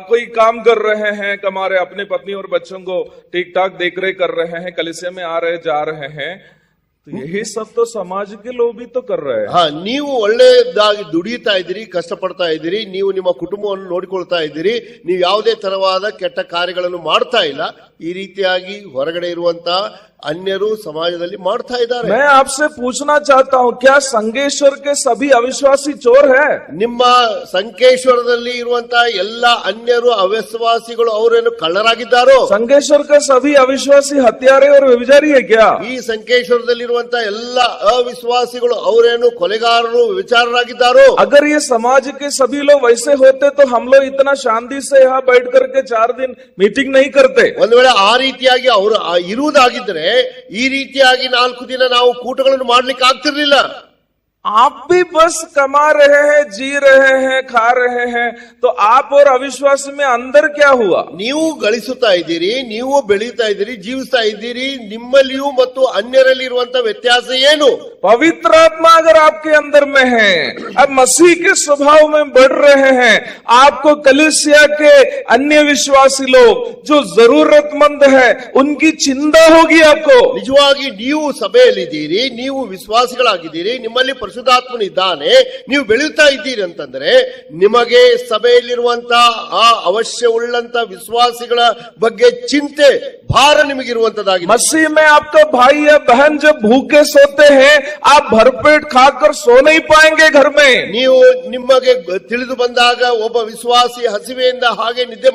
कोई काम कर रहे हैं, कमा रहे, अपने पत्नी और बच्चों को ठीक ठाक देख रेख कर रहे हैं, कलीसिया में आ रहे जा रहे हैं, तो यही सब तो समाज के लोग भी तो कर रहे हैं. ನೀವು ಒಳ್ಳೆಯದಾಗಿ ದುಡಿಯುತ್ತಾ ಇದ್ದೀರಿ, ಕಷ್ಟಪಡ್ತಾ ಇದ್ದೀರಿ, ನೀವು ನಿಮ್ಮ ಕುಟುಂಬವನ್ನು ನೋಡಿಕೊಳ್ತಾ ಇದ್ದೀರಿ, ನೀವು ಯಾವುದೇ ತರವಾದ ಕೆಟ್ಟ ಕಾರ್ಯಗಳನ್ನು ಮಾಡ್ತಾ ಇಲ್ಲ, ಈ ರೀತಿಯಾಗಿ ಹೊರಗಡೆ ಇರುವಂತಹ ಅನ್ಯರು ಸಮಾಜದಲ್ಲಿ ಮಾಡ್ತಾ ಇದ್ದಾರೆ. मैं आपसे पूछना चाहता हूं, क्या संगेश्वर के सभी अविश्वासी चोर हैं? ನಿಮ್ಮ ಸಂಕೇಶ್ವರದಲ್ಲಿ ಇರುವಂತಹ ಎಲ್ಲ ಅನ್ಯರು ಅವಿಶ್ವಾಸಿಗಳು ಅವರೇನು ಕಳ್ಳರಾಗಿದ್ದಾರೋ? संगेश्वर के सभी अविश्वासी हत्यारे और व्यभिचारी है क्या? ಈ ಸಂಕೇಶ್ವರದಲ್ಲಿರುವಂತಹ ಎಲ್ಲ ಅವಿಶ್ವಾಸಿಗಳು ಅವರೇನು ಕೊಲೆಗಾರರು ವಿಚಾರರಾಗಿದ್ದಾರೋ? अगर ये समाज के सभी लोग वैसे होते तो हम लोग इतना शांति से यहाँ बैठ करके 4 दिन मीटिंग नहीं करते. ಒಂದು ವೇಳೆ ಆ ರೀತಿಯಾಗಿ ಅವರು ಇರುವುದಾಗಿದ್ದರೆ ಈ ರೀತಿಯಾಗಿ 4 ದಿನ ನಾವು ಕೂಟಗಳನ್ನು ಮಾಡ್ಲಿಕ್ಕೆ ಆಗ್ತಿರ್ಲಿಲ್ಲ. आप भी बस कमा रहे हैं, जी रहे हैं, खा रहे हैं, तो आप और अविश्वास में अंदर क्या हुआ? ನೀವು ಗಳಿಸುತ್ತಾ ಇದ್ದೀರಿ, ನೀವು ಬೆಳೀತಾ ಇದ್ದೀರಿ, ಜೀವಿಸ್ತಾ ಇದ್ದೀರಿ, ನಿಮ್ಮಲ್ಲಿಯೂ ಮತ್ತು अन्यರಲ್ಲಿ ಇರುವಂತಹ ವ್ಯತ್ಯಾಸ ಏನು? पवित्र आत्मा अगर आपके अंदर में है, अब मसीह के स्वभाव में बढ़ रहे हैं, आपको कलीसिया के अन्य विश्वासी लोग जो जरूरतमंद है उनकी चिंता होगी आपको. ನಿಜವಾಗಿ ನೀವು ಸಭೆಯಲ್ಲಿದ್ದೀರಿ, ನೀವು ವಿಶ್ವಾಸಿಗಳಾಗಿದ್ದೀರಿ, ನಿಮ್ಮಲ್ಲಿ ಪರಿಶುದ್ಧಾತ್ಮನಿದ್ದಾನೆ, ನೀವು ಬೆಳೆಯುತ್ತಾ ಇದ್ದೀರಿ ಅಂತಂದ್ರೆ ನಿಮಗೆ ಸಭೆಯಲ್ಲಿರುವಂತಹ ಆ ಅವಶ್ಯವುಳ್ಳಂತ ವಿಶ್ವಾಸಿಗಳ ಬಗ್ಗೆ ಚಿಂತೆ ಭಾರ ನಿಮಗಿರುವಂತದ್ದಾಗಿದೆ. मसीह में आपका भाई या बहन जब भूखे सोते हैं, आप भरपेट खाकर सो नहीं पाएंगे घर में। ನೀವು ನಿಮಗೆ ತಿಳಿದು ಬಂದಾಗ ಒಬ್ಬ ವಿಶ್ವಾಸಿ ಹಸಿವೆಯಿಂದ ಹಾಗೆ ನಿದ್ದೆ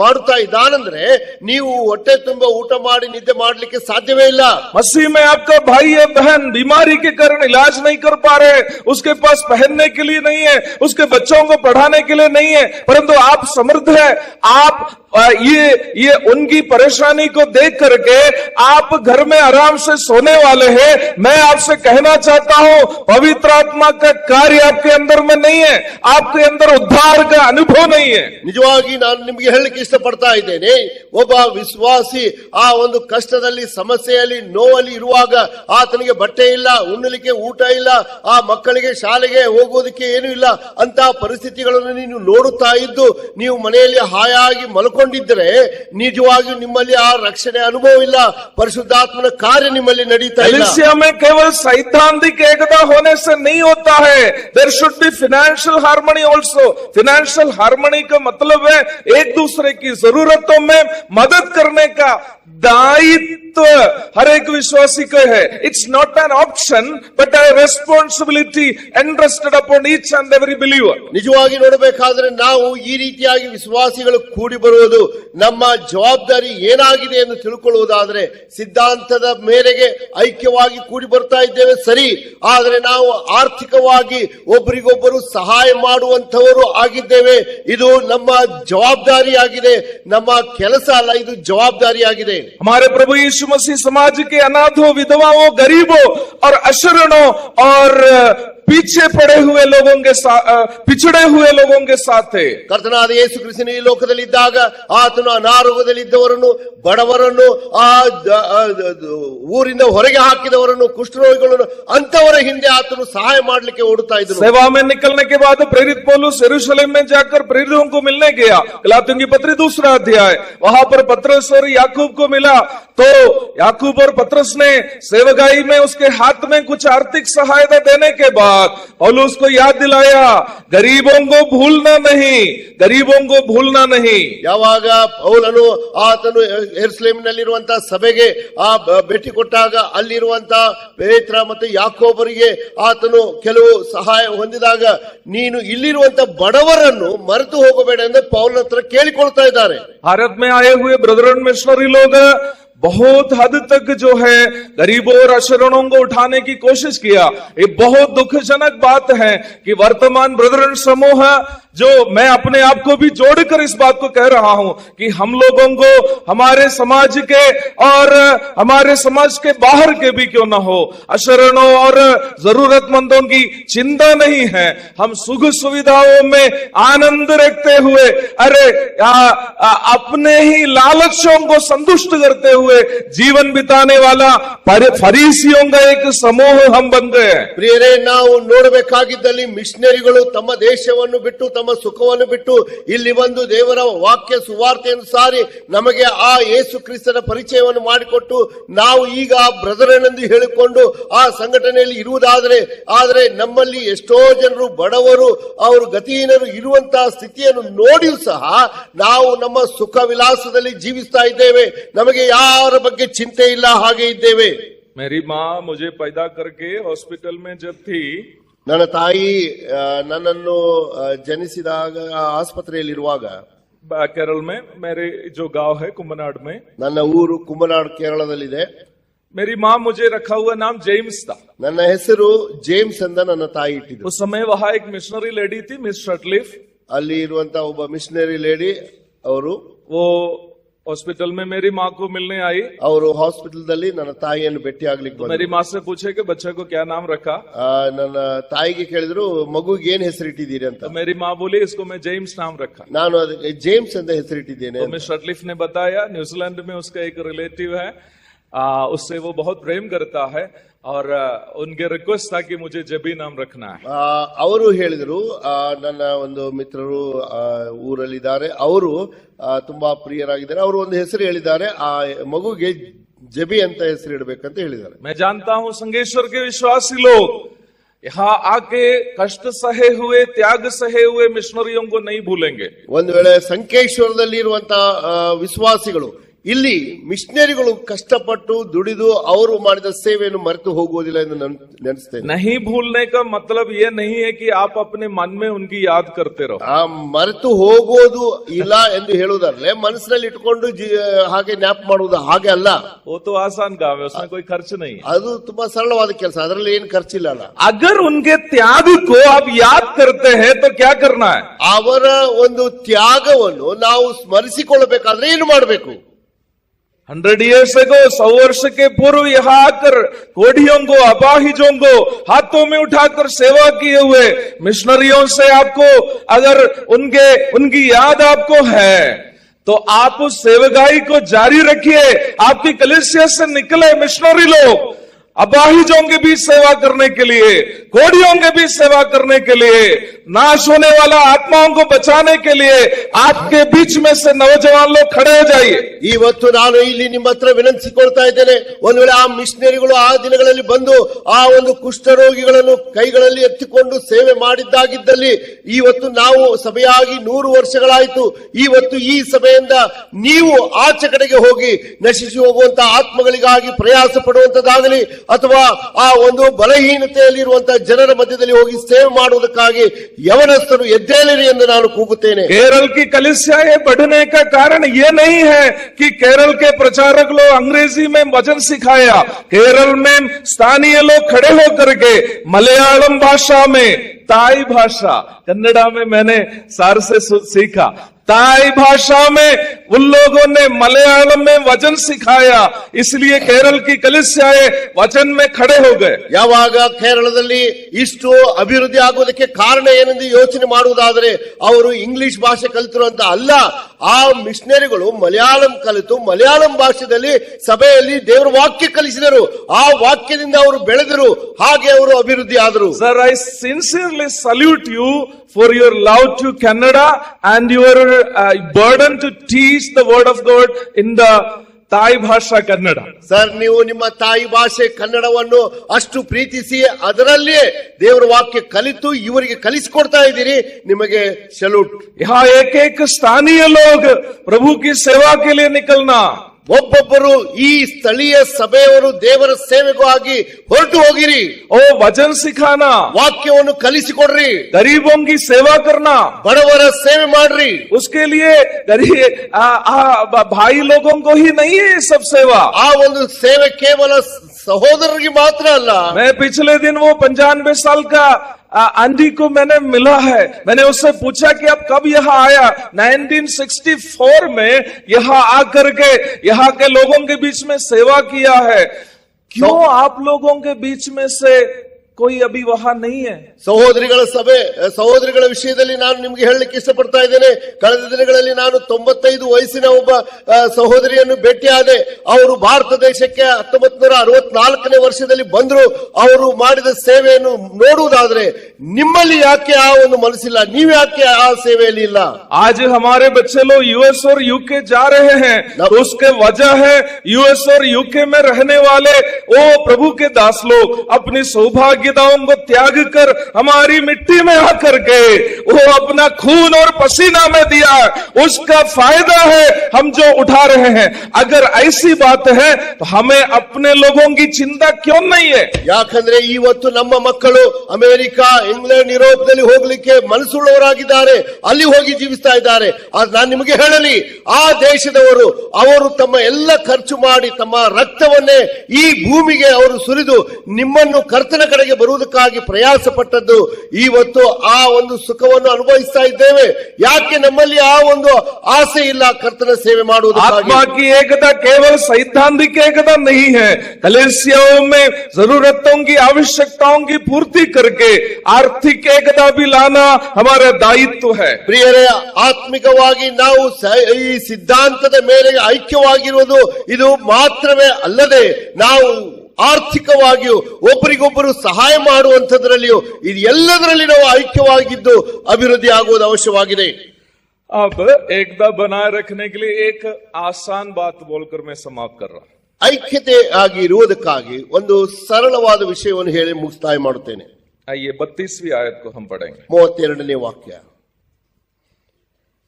ಮಾಡುತ್ತಾ ಇದ್ದಾನಂದ್ರೆ ನೀವು ಹೊಟ್ಟೆ ತುಂಬಾ ಊಟ ಮಾಡಿ ನಿದ್ದೆ ಮಾಡಲಿಕ್ಕೆ ಸಾಧ್ಯವೇ ಇಲ್ಲ। मसीह में आपका भाई या बहन बीमारी के कारण इलाज नहीं कर पा रहे, उसके पास पहनने के लिए नहीं है, उसके बच्चों को पढ़ाने के लिए नहीं है, परंतु आप समर्थ है, आप ये उनकी परेशानी को देख करके आप घर में आराम से सोने वाले हैं। मैं आपसे कहना चाहता हूं, पवित्र आत्मा का कार्य आपके अंदर में नहीं है, आपके अंदर उद्धार का अनुभव नहीं है। ನಿಜವಾಗಿ ನಾನು ನಿಮಗೆ ಹೇಳಲಿಕ್ಕೆ ಇಷ್ಟಪಡ್ತಾ ಇದ್ದೇನೆ, ಒಬ್ಬ ವಿಶ್ವಾಸಿ ಆ ಒಂದು ಕಷ್ಟದಲ್ಲಿ, ಸಮಸ್ಯೆಯಲ್ಲಿ, ನೋವಲ್ಲಿ ಇರುವಾಗ ಆತನಿಗೆ ಬಟ್ಟೆ ಇಲ್ಲ, ಉಣ್ಣಲಿಕ್ಕೆ ಊಟ ಇಲ್ಲ, ಆ ಮಕ್ಕಳಿಗೆ ಶಾಲೆಗೆ ಹೋಗೋದಕ್ಕೆ ಏನೂ ಇಲ್ಲ, ಅಂತ ಪರಿಸ್ಥಿತಿಗಳನ್ನು ನೀವು ನೋಡುತ್ತಾ ಇದ್ದು ನೀವು ಮನೆಯಲ್ಲಿ ಹಾಯಾಗಿ ಮಲ್ಕೊಂಡಿದ್ದರೆ ನಿಜವಾಗಿಯೂ ನಿಮ್ಮಲ್ಲಿ ಆ ರಕ್ಷಣೆ ಅನುಭವ ಇಲ್ಲ, ಪರಿಶುದ್ಧಾತ್ಮನ ಕಾರ್ಯ ನಿಮ್ಮಲ್ಲಿ ನಡೀತಾ ಇಲ್ಲ। कलीसिया में केवल सैद्धांतिक एकता होने से नहीं होता है, there should be financial harmony also. Financial harmony का मतलब है एक दूसरे की जरूरतों में मदद करने का दायित्व हर एक विश्वासी का है। It's not an option but a responsibility entrusted upon each and every believer. ನಿಜವಾಗಿ ನೋಡಬೇಕಾದ್ರೆ ನಾವು ಈ ರೀತಿಯಾಗಿ ವಿಶ್ವಾಸಿಗಳು ಕೂಡಿ ಬರುವುದು ನಮ್ಮ ಜವಾಬ್ದಾರಿ ಏನಾಗಿದೆ ಎಂದು ತಿಳ್ಕೊಳ್ಳುವುದಾದ್ರೆ, ಸಿದ್ಧಾಂತದ ಮೇರೆಗೆ ಐಕ್ಯವಾಗಿ ಕೂಡಿ ಬರ್ತಾ ಇದ್ದೇವೆ ಸರಿ, ಆದರೆ ನಾವು ಆರ್ಥಿಕವಾಗಿ ಒಬ್ಬರಿಗೊಬ್ಬರು ಸಹಾಯ ಮಾಡುವಂತವರು ಆಗಿದ್ದೇವೆ। ಇದು ನಮ್ಮ ಜವಾಬ್ದಾರಿಯಾಗಿದೆ, ನಮ್ಮ ಕೆಲಸ ಅಲ್ಲ, ಇದು ಜವಾಬ್ದಾರಿಯಾಗಿದೆ। हमारे प्रभु यीशु मसीह समाज के अनाथों, विधवाओं, गरीबों और अशरणों और पीछे पड़े हुए लोगों के साथ, पिछड़े हुए लोगों के साथ थे। ಕರ್ತನಾದ ಯೇಸು ಕ್ರಿಸ್ತನು ಈ ಲೋಕದಲ್ಲಿದ್ದಾಗ ಆತನು ಅನಾರೋಗ್ಯದಲ್ಲಿದ್ದವರನ್ನು, ಬಡವರನ್ನು, ಊರಿಂದ ಹೊರಗೆ ಹಾಕಿದವರನ್ನು, ಕುಷ್ಠರೋಗಿಗಳನ್ನು, ಅಂತವರ ಹಿಂದೆ ಆತನು ಸಹಾಯ ಮಾಡಲಿಕ್ಕೆ ಓಡುತ್ತಾ ಇದ್ದನು। सेवा में निकलने के बाद प्रेरित पौलुस यरूशलेम में जाकर प्रेरितों को मिलने गया। गलातियों की पत्री 2 अध्याय, वहां पर पतरस और याकूब को मिला, तो याकूब और पतरस ने सेवकाई में उसके हाथ में कुछ आर्थिक सहायता देने के बाद पौलुस को याद दिलाया, गरीबों को भूलना नहीं, गरीबों को भूलना नहीं। ಯಾವಾಗ ಪೌಲನು ಆತನು ಯೆರೂಸಲೇಮಿನಲ್ಲಿರುವಂತಹ ಸಭೆಗೆ ಭೇಟಿ ಕೊಟ್ಟಾಗ ಅಲ್ಲಿರುವಂತಹ ಪೇತ್ರ ಮತ್ತು ಯಾಕೋಬರಿಗೆ ಆತನು ಕೆಲವು ಸಹಾಯ ಹೊಂದಿದಾಗ, ನೀನು ಇಲ್ಲಿರುವಂತಹ ಬಡವರನ್ನು ಮರೆತು ಹೋಗಬೇಡ ಎಂದು ಪೌಲನ ಹತ್ರ ಕೇಳಿಕೊಳ್ತಾ ಇದ್ದಾರೆ। भारत में आए हुए ब्रदरन मिशनरी लोग बहुत हद तक जो है गरीबों और अशरणों को उठाने की कोशिश किया। ये बहुत दुखजनक बात है कि वर्तमान ब्रदरन समूह, जो मैं अपने आप को भी जोड़कर इस बात को कह रहा हूं कि हम लोगों को हमारे समाज के और हमारे समाज के बाहर के भी क्यों ना हो, अशरणों और जरूरतमंदों की चिंता नहीं है। हम सुख सुविधाओं में आनंद रखते हुए, अरे अपने ही लालचों को संतुष्ट करते हुए जीवन बिताने वाला फरीसियों का एक समूह हम बन गए। ಪ್ರಿಯರೇ, ನಾವು ನೋಡಬೇಕಾಗಿದ್ದಲ್ಲಿ ಮಿಷನರಿಗಳು ತಮ್ಮ ದೇಶವನ್ನು ಬಿಟ್ಟು, ತಮ್ಮ ಸುಖವನ್ನು ಬಿಟ್ಟು ಇಲ್ಲಿ ಬಂದು ದೇವರ ವಾಕ್ಯ ಸುವಾರ್ತೆಯನ್ನು ಸಾರಿ ನಮಗೆ ಆ ಯೇಸು ಕ್ರಿಸ್ತನ ಪರಿಚಯವನ್ನು ಮಾಡಿಕೊಟ್ಟು ನಾವು ಈಗ ಬ್ರದರನೆಂದು ಹೇಳಿಕೊಂಡು ಆ ಸಂಘಟನೆಯಲ್ಲಿ ಇರುವುದಾದರೆ, ಆದರೆ ನಮ್ಮಲ್ಲಿ ಎಷ್ಟೋ ಜನರು ಬಡವರು, ಅವರು ಗತಿಹೀನರು ಇರುವಂತಹ ಸ್ಥಿತಿಯನ್ನು ನೋಡಿಯೂ ಸಹ ನಾವು ನಮ್ಮ ಸುಖ ವಿಲಾಸದಲ್ಲಿ ಜೀವಿಸ್ತಾ ಇದ್ದೇವೆ, ನಮಗೆ ಯಾರ ಬಗ್ಗೆ ಚಿಂತೆ ಇಲ್ಲ, ಹಾಗೆ ಇದ್ದೇವೆ। मेरी माँ मुझे पैदा करके हॉस्पिटल में जब थी, ನನ್ನ ತಾಯಿ ನನ್ನನ್ನು ಜನಿಸಿದಾಗ ಆಸ್ಪತ್ರೆಯಲ್ಲಿರುವಾಗ, केरल में मेरे जो गांव है कुम्भनाड में, ನನ್ನ ಊರು ಕುಂಭನಾಡ್ ಕೇರಳದಲ್ಲಿದೆ। मेरी माँ मुझे रखा हुआ नाम जेम्स था। ನನ್ನ ಹೆಸರು ಜೇಮ್ಸ್ ಅಂತ ನನ್ನ ತಾಯಿ ಇಟ್ಟಿದ್ರು। उस समय वहां एक मिशनरी लेडी थी, मिस शटलिफ। ಅಲ್ಲಿ ಇರುವಂತಹ ಒಬ್ಬ ಮಿಷನರಿ ಲೇಡಿ ಅವರು, वो हॉस्पिटल में मेरी माँ को मिलने आई। ಅವರು ಹಾಸ್ಪಿಟಲ್ದಲ್ಲಿ ನನ್ನ ತಾಯಿಯನ್ನು ಭೇಟಿ ಆಗ್ಲಿಕ್ಕೆ ಬಂದ್ರು। मेरी माँ से पूछे कि बच्चे को क्या नाम रखा। ನನ್ನ ತಾಯಿಗೆ ಕೇಳಿದ್ರು, ಮಗುಗೆ ಏನ್ ಹೆಸರಿಟ್ಟಿದ್ದೀರಿ ಅಂತ। तो मेरी माँ बोली, इसको मैं जेम्स नाम रखा। ನಾನು ಅದಕ್ಕೆ ಜೇಮ್ಸ್ ಅಂತ ಹೆಸರಿಟ್ಟಿದ್ದೇನೆ। तो मिस शटलिफ ने बताया, न्यूजीलैंड में उसका एक रिलेटिव है, उससे वो बहुत प्रेम करता है और उनके रिक्वेस्ट था कि मुझे जबी नाम रखना है। ಅವರು ಹೇಳಿದ್ರು, ನನ್ನ ಒಂದು ಮಿತ್ರರು ಊರಲ್ಲಿದ್ದಾರೆ, ಅವರು ತುಂಬಾ ಪ್ರಿಯರಾಗಿದ್ದಾರೆ, ಅವರು ಒಂದು ಹೆಸರು ಹೇಳಿದ್ದಾರೆ, ಆ ಮಗುಗೆ ಜಬಿ ಅಂತ ಹೆಸರು ಇಡಬೇಕಂತ ಹೇಳಿದ್ದಾರೆ। मैं जानता हूं संगेश्वर के विश्वासी लोग यहाँ आके कष्ट सहे हुए, त्याग सहे हुए मिशनरियों को नहीं भूलेंगे। ಒಂದು ವೇಳೆ ಸಂಕೇಶ್ವರದಲ್ಲಿ ಇರುವಂತಹ ವಿಶ್ವಾಸಿಗಳು ಇಲ್ಲಿ ಮಿಷನರಿಗಳು ಕಷ್ಟಪಟ್ಟು ದುಡಿದು ಅವರು ಮಾಡಿದ ಸೇವೆಯನ್ನು ಮರೆತು ಹೋಗುವುದಿಲ್ಲ ಎಂದು ನೆನೆಸ್ತೇನೆ. नहीं भूलने का मतलब ये नहीं है कि आप अपने मन में उनकी याद करते रहो. ಆ ಮರೆತು ಹೋಗೋದು ಇಲ್ಲ ಎಂದು ಹೇಳುವುದರಲ್ಲೇ ಮನಸ್ಸಿನಲ್ಲಿ ಇಟ್ಕೊಂಡು ಹಾಗೆ ನ್ಯಾಪ್ ಮಾಡುವುದು ಹಾಗೆ ಅಲ್ಲ. वो तो आसान काम है, उसमें कोई खर्च नहीं है. ಅದು ತುಂಬಾ ಸರಳವಾದ ಕೆಲಸ, ಅದರಲ್ಲಿ ಏನು ಖರ್ಚಿಲ್ಲ ಅಲ್ಲ. अगर उनके त्याग को आप याद करते हैं तो क्या करना है? ಅವರ ಒಂದು ತ್ಯಾಗವನ್ನು ನಾವು ಸ್ಮರಿಸಿಕೊಳ್ಳಬೇಕಾದ್ರೆ ಏನು ಮಾಡಬೇಕು? 100 years ago, 100 वर्ष के पूर्व यहाँ आकर कोढ़ियों को, अपाहिजों को हाथों में उठाकर सेवा किए हुए मिशनरियों से आपको अगर उनकी याद आपको है तो आप उस सेवकाई को जारी रखिए. आपकी कलीसिया से निकले मिशनरी लोग अपाहिजों के बीच सेवा करने के लिए, कोढ़ियों के बीच सेवा करने के लिए, नाश होने वाला आत्माओं को बचाने के लिए आपके बीच में से नौजवान लोग खड़े हो जाइए. ಇವತ್ತು ನಾನು ಇಲ್ಲಿ ನಿಮ್ಮ ಹತ್ರ ವಿನಂತಿಸಿಕೊಳ್ತಾ ಇದ್ದೇನೆ, ಒಂದು ವೇಳೆ ಆ ಮಿಷನರಿಗಳು ಆ ದಿನಗಳಲ್ಲಿ ಬಂದು ಆ ಒಂದು ಕುಷ್ಠರೋಗಿಗಳನ್ನು ಕೈಗಳಲ್ಲಿ ಎತ್ತಿಕೊಂಡು ಸೇವೆ ಮಾಡಿದ್ದಾಗಿದ್ದಲ್ಲಿ, ಇವತ್ತು ನಾವು ಸಭೆಯಾಗಿ 100 ವರ್ಷಗಳಾಯಿತು, ಇವತ್ತು ಈ ಸಭೆಯಿಂದ ನೀವು ಆಚೆ ಕಡೆಗೆ ಹೋಗಿ ನಶಿಸಿ ಹೋಗುವಂತಹ ಆತ್ಮಗಳಿಗಾಗಿ ಪ್ರಯಾಸ ಪಡುವಂತದ್ದಾಗಲಿ ಅಥವಾ ಆ ಒಂದು ಬಲಹೀನತೆಯಲ್ಲಿರುವಂತಹ ಜನರ ಮಧ್ಯದಲ್ಲಿ ಹೋಗಿ ಸೇವೆ ಮಾಡುವುದಕ್ಕಾಗಿ ಯವನಸ್ಥರು ಎದ್ದೇಳಿರಿ ಎಂದು ನಾನು ಕೂಗುತ್ತೇನೆ. केरल की कलीसियाएं बढ़ने का कारण ये नहीं है कि केरल के प्रचारक लोग अंग्रेजी में वचन सिखाया. केरल में स्थानीय लोग खड़े होकर के मलयालम भाषा में, ताई भाषा, कन्नड़ा में मैंने सार से सीखा, ताई भाषा में उन लोगों ने मलयालम में वचन सिखाया. इसलिए केरल की कलीसियाएं वचन में खड़े हो गए. ಯಾವಾಗ ಕೇರಳದಲ್ಲಿ ಇಷ್ಟು ಅಭಿವೃದ್ಧಿ ಆಗುವುದಕ್ಕೆ ಕಾರಣ ಏನೆಂದು ಯೋಚನೆ ಮಾಡುವುದಾದರೆ ಅವರು ಇಂಗ್ಲಿಷ್ ಭಾಷೆ ಕಲಿತಿರುವಂತ ಅಲ್ಲ, ಆ ಮಿಷನರಿಗಳು ಮಲಯಾಳಂ ಕಲಿತು ಮಲಯಾಳಂ ಭಾಷೆಯಲ್ಲಿ ಸಭೆಯಲ್ಲಿ ದೇವರ ವಾಕ್ಯ ಕಲಿಸಿದರು. ಆ ವಾಕ್ಯದಿಂದ ಅವರು ಬೆಳೆದರು, ಹಾಗೆ ಅವರು ಅಭಿವೃದ್ಧಿ ಆದರು. Sir, I sincerely salute you for your love to Kannada and your burden to teach the word of God in the ತಾಯಿ ಭಾಷಾ ಕನ್ನಡ. ಸರ್, ನೀವು ನಿಮ್ಮ ತಾಯಿ ಭಾಷೆ ಕನ್ನಡವನ್ನು ಅಷ್ಟು ಪ್ರೀತಿಸಿ ಅದರಲ್ಲಿಯೇ ದೇವರ ವಾಕ್ಯ ಕಲಿತು ಇವರಿಗೆ ಕಲಿಸಿಕೊಡ್ತಾ ಇದ್ದೀರಿ, ನಿಮಗೆ ಸಲ್ಯೂಟ್. यहाँ एक एक स्थानीय लोग प्रभु की सेवा के लिए निकलना. ಒಬ್ಬೊಬ್ಬರು ಈ ಸ್ಥಳೀಯ ಸಭೆಯವರು ದೇವರ ಸೇವೆಗಾಗಿ ಹೊರಟು ಹೋಗಿರಿ. ओ वचन सिखाना, ವಾಕ್ಯವನ್ನು ಕಲಿಸಿಕೊಡ್ರಿ. गरीबों की सेवा करना, ಬಡವರ ಸೇವೆ ಮಾಡ್ರಿ. उसके लिए भाई लोगों को ही नहीं है सब सेवा. ಆ ಒಂದು ಸೇವೆ ಕೇವಲ ಸಹೋದರರಿಗೆ ಮಾತ್ರ ಅಲ್ಲ. मैं पिछले दिन वो 95 साल का आंटी को मैंने मिला है. मैंने उससे पूछा कि आप कब यहाँ आया? 1964 में यहाँ आकर के यहाँ के लोगों के बीच में सेवा किया है. क्यों आप लोगों के बीच में से कोई अभी वहां नहीं है? ಸಹೋದರಿಗಳ ಸಭೆ, ಸಹೋದರಿಗಳ ವಿಷಯದಲ್ಲಿ ನಾನು ನಿಮ್ಗೆ ಹೇಳಲಿಕ್ಕೆ ಇಷ್ಟಪಡ್ತಾ ಇದ್ದೇನೆ. ಕಳೆದ ದಿನಗಳಲ್ಲಿ ನಾನು 95 ವಯಸ್ಸಿನ ಒಬ್ಬ ಸಹೋದರಿಯನ್ನು ಭೇಟಿಯಾದೆ. ಅವರು ಭಾರತ ದೇಶಕ್ಕೆ 1964ನೇ ವರ್ಷದಲ್ಲಿ ಬಂದ್ರು. ಅವರು ಮಾಡಿದ ಸೇವೆಯನ್ನು ನೋಡುವುದಾದ್ರೆ ನಿಮ್ಮಲ್ಲಿ ಯಾಕೆ ಆ ಒಂದು ಮನಸ್ಸಿಲ್ಲ? ನೀವು ಯಾಕೆ ಆ ಸೇವೆಯಲ್ಲಿ ಇಲ್ಲ? आज हमारे बच्चे लोग यूएस और यूके जा रहे हैं, तो उसके वजह है यूएस और यूके में रहने वाले वो प्रभु के दास लोग अपनी सौभाग्यताओं को त्याग कर हमारी मिट्टी में आकर के वो अपना खून और पसीना में दिया, उसका फायदा है हम जो उठा रहे हैं. अगर ऐसी बात है तो हमें अपने लोगों की चिंता क्यों नहीं है? ಯಾಕಂದ್ರೆ ಇವತ್ತು ನಮ್ಮ ಮಕ್ಕಳು ಅಮೆರಿಕ, ಇಂಗ್ಲೆಂಡ್, ಯುರೋಪ್ನಲ್ಲಿ ಹೋಗ್ಲಿಕ್ಕೆ ಮನಸ್ಸುಳ್ಳವರಾಗಿದ್ದಾರೆ, ಅಲ್ಲಿ ಹೋಗಿ ಜೀವಿಸ್ತಾ ಇದ್ದಾರೆ. ನಾನು ನಿಮಗೆ ಹೇಳಲಿ, ಆ ದೇಶದವರು ಅವರು ತಮ್ಮ ಎಲ್ಲ ಖರ್ಚು ಮಾಡಿ ತಮ್ಮ ರಕ್ತವನ್ನೇ ಈ ಭೂಮಿಗೆ ಅವರು ಸುರಿದು ನಿಮ್ಮನ್ನು ಕರ್ತನ ಕಡೆಗೆ ಬರುವುದಕ್ಕಾಗಿ ಪ್ರಯಾಸ ಪಟ್ಟದ್ದು. ಇವತ್ತು ಆ ಒಂದು ಸುಖವನ್ನು ಅನುಭವಿಸ್ತಾ ಇದ್ದೇವೆ. ಯಾಕೆ ನಮ್ಮಲ್ಲಿ ಆ ಒಂದು ಆಸೆ ಇಲ್ಲ ಕರ್ತನ ಸೇವೆ ಮಾಡುವುದಕ್ಕಾಗಿ? आत्मा की एकता केवल सैद्धांतिक एकता नहीं है. कलीसियाओं में जरूरतों की, आवश्यकताओं की पूर्ति करके आर्थिक एकता भी लाना हमारा दायित्व है. ಪ್ರಿಯರೇ, ಆತ್ಮಿಕವಾಗಿ ನಾವು ಈ ಸಿದ್ಧಾಂತದ ಮೇಲೆ ಐಕ್ಯವಾಗಿರುವುದು ಇದು ಮಾತ್ರವೇ ಅಲ್ಲದೆ ನಾವು ಆರ್ಥಿಕವಾಗಿಯೂ ಒಬ್ಬರಿಗೊಬ್ಬರು ಸಹಾಯ ಮಾಡುವಂತದ್ರಲ್ಲಿಯೂ ಇದು ಎಲ್ಲದರಲ್ಲಿ ನಾವು ಐಕ್ಯವಾಗಿದ್ದು ಅಭಿವೃದ್ಧಿ ಆಗುವುದು ಅವಶ್ಯವಾಗಿದೆ. अब एकता बनाए रखने के लिए एक आसान बात बोलकर मैं समाप्त कर रहा हूं. ಐಕ್ಯತೆ ಆಗಿ ಇರುವುದಕ್ಕಾಗಿ ಒಂದು ಸರಳವಾದ ವಿಷಯವನ್ನು ಹೇಳಿ ಮುಕ್ತಾಯ ಮಾಡುತ್ತೇನೆ. आइए 32वीं आयत को हम पढ़ेंगे. 32ನೇ ವಾಕ್ಯ.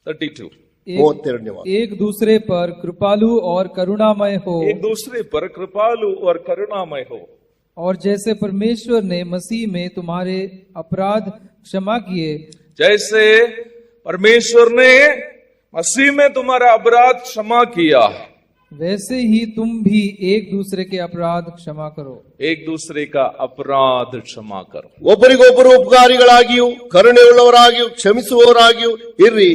32 32ನೇ ವಾಕ್ಯ. एक दूसरे पर कृपालु और करुणामय हो, एक दूसरे पर कृपालु और करुणामय हो, और जैसे परमेश्वर ने मसीह में तुम्हारे अपराध क्षमा किए, जैसे परमेश्वर ने मसीह में तुम्हारा अपराध क्षमा किया है, वैसे ही तुम भी एक दूसरे के अपराध क्षमा करो. एक दूसरे का अपराध क्षमा करो. ಒಬ್ಬರಿಗೊಬ್ಬರು ಉಪಕಾರಿಗಳಾಗಿಯೂ ಕರುಣೆಯುಳ್ಳವರಾಗಿಯೂ ಕ್ಷಮಿಸುವವರಾಗಿಯೂ ಇರ್ರಿ.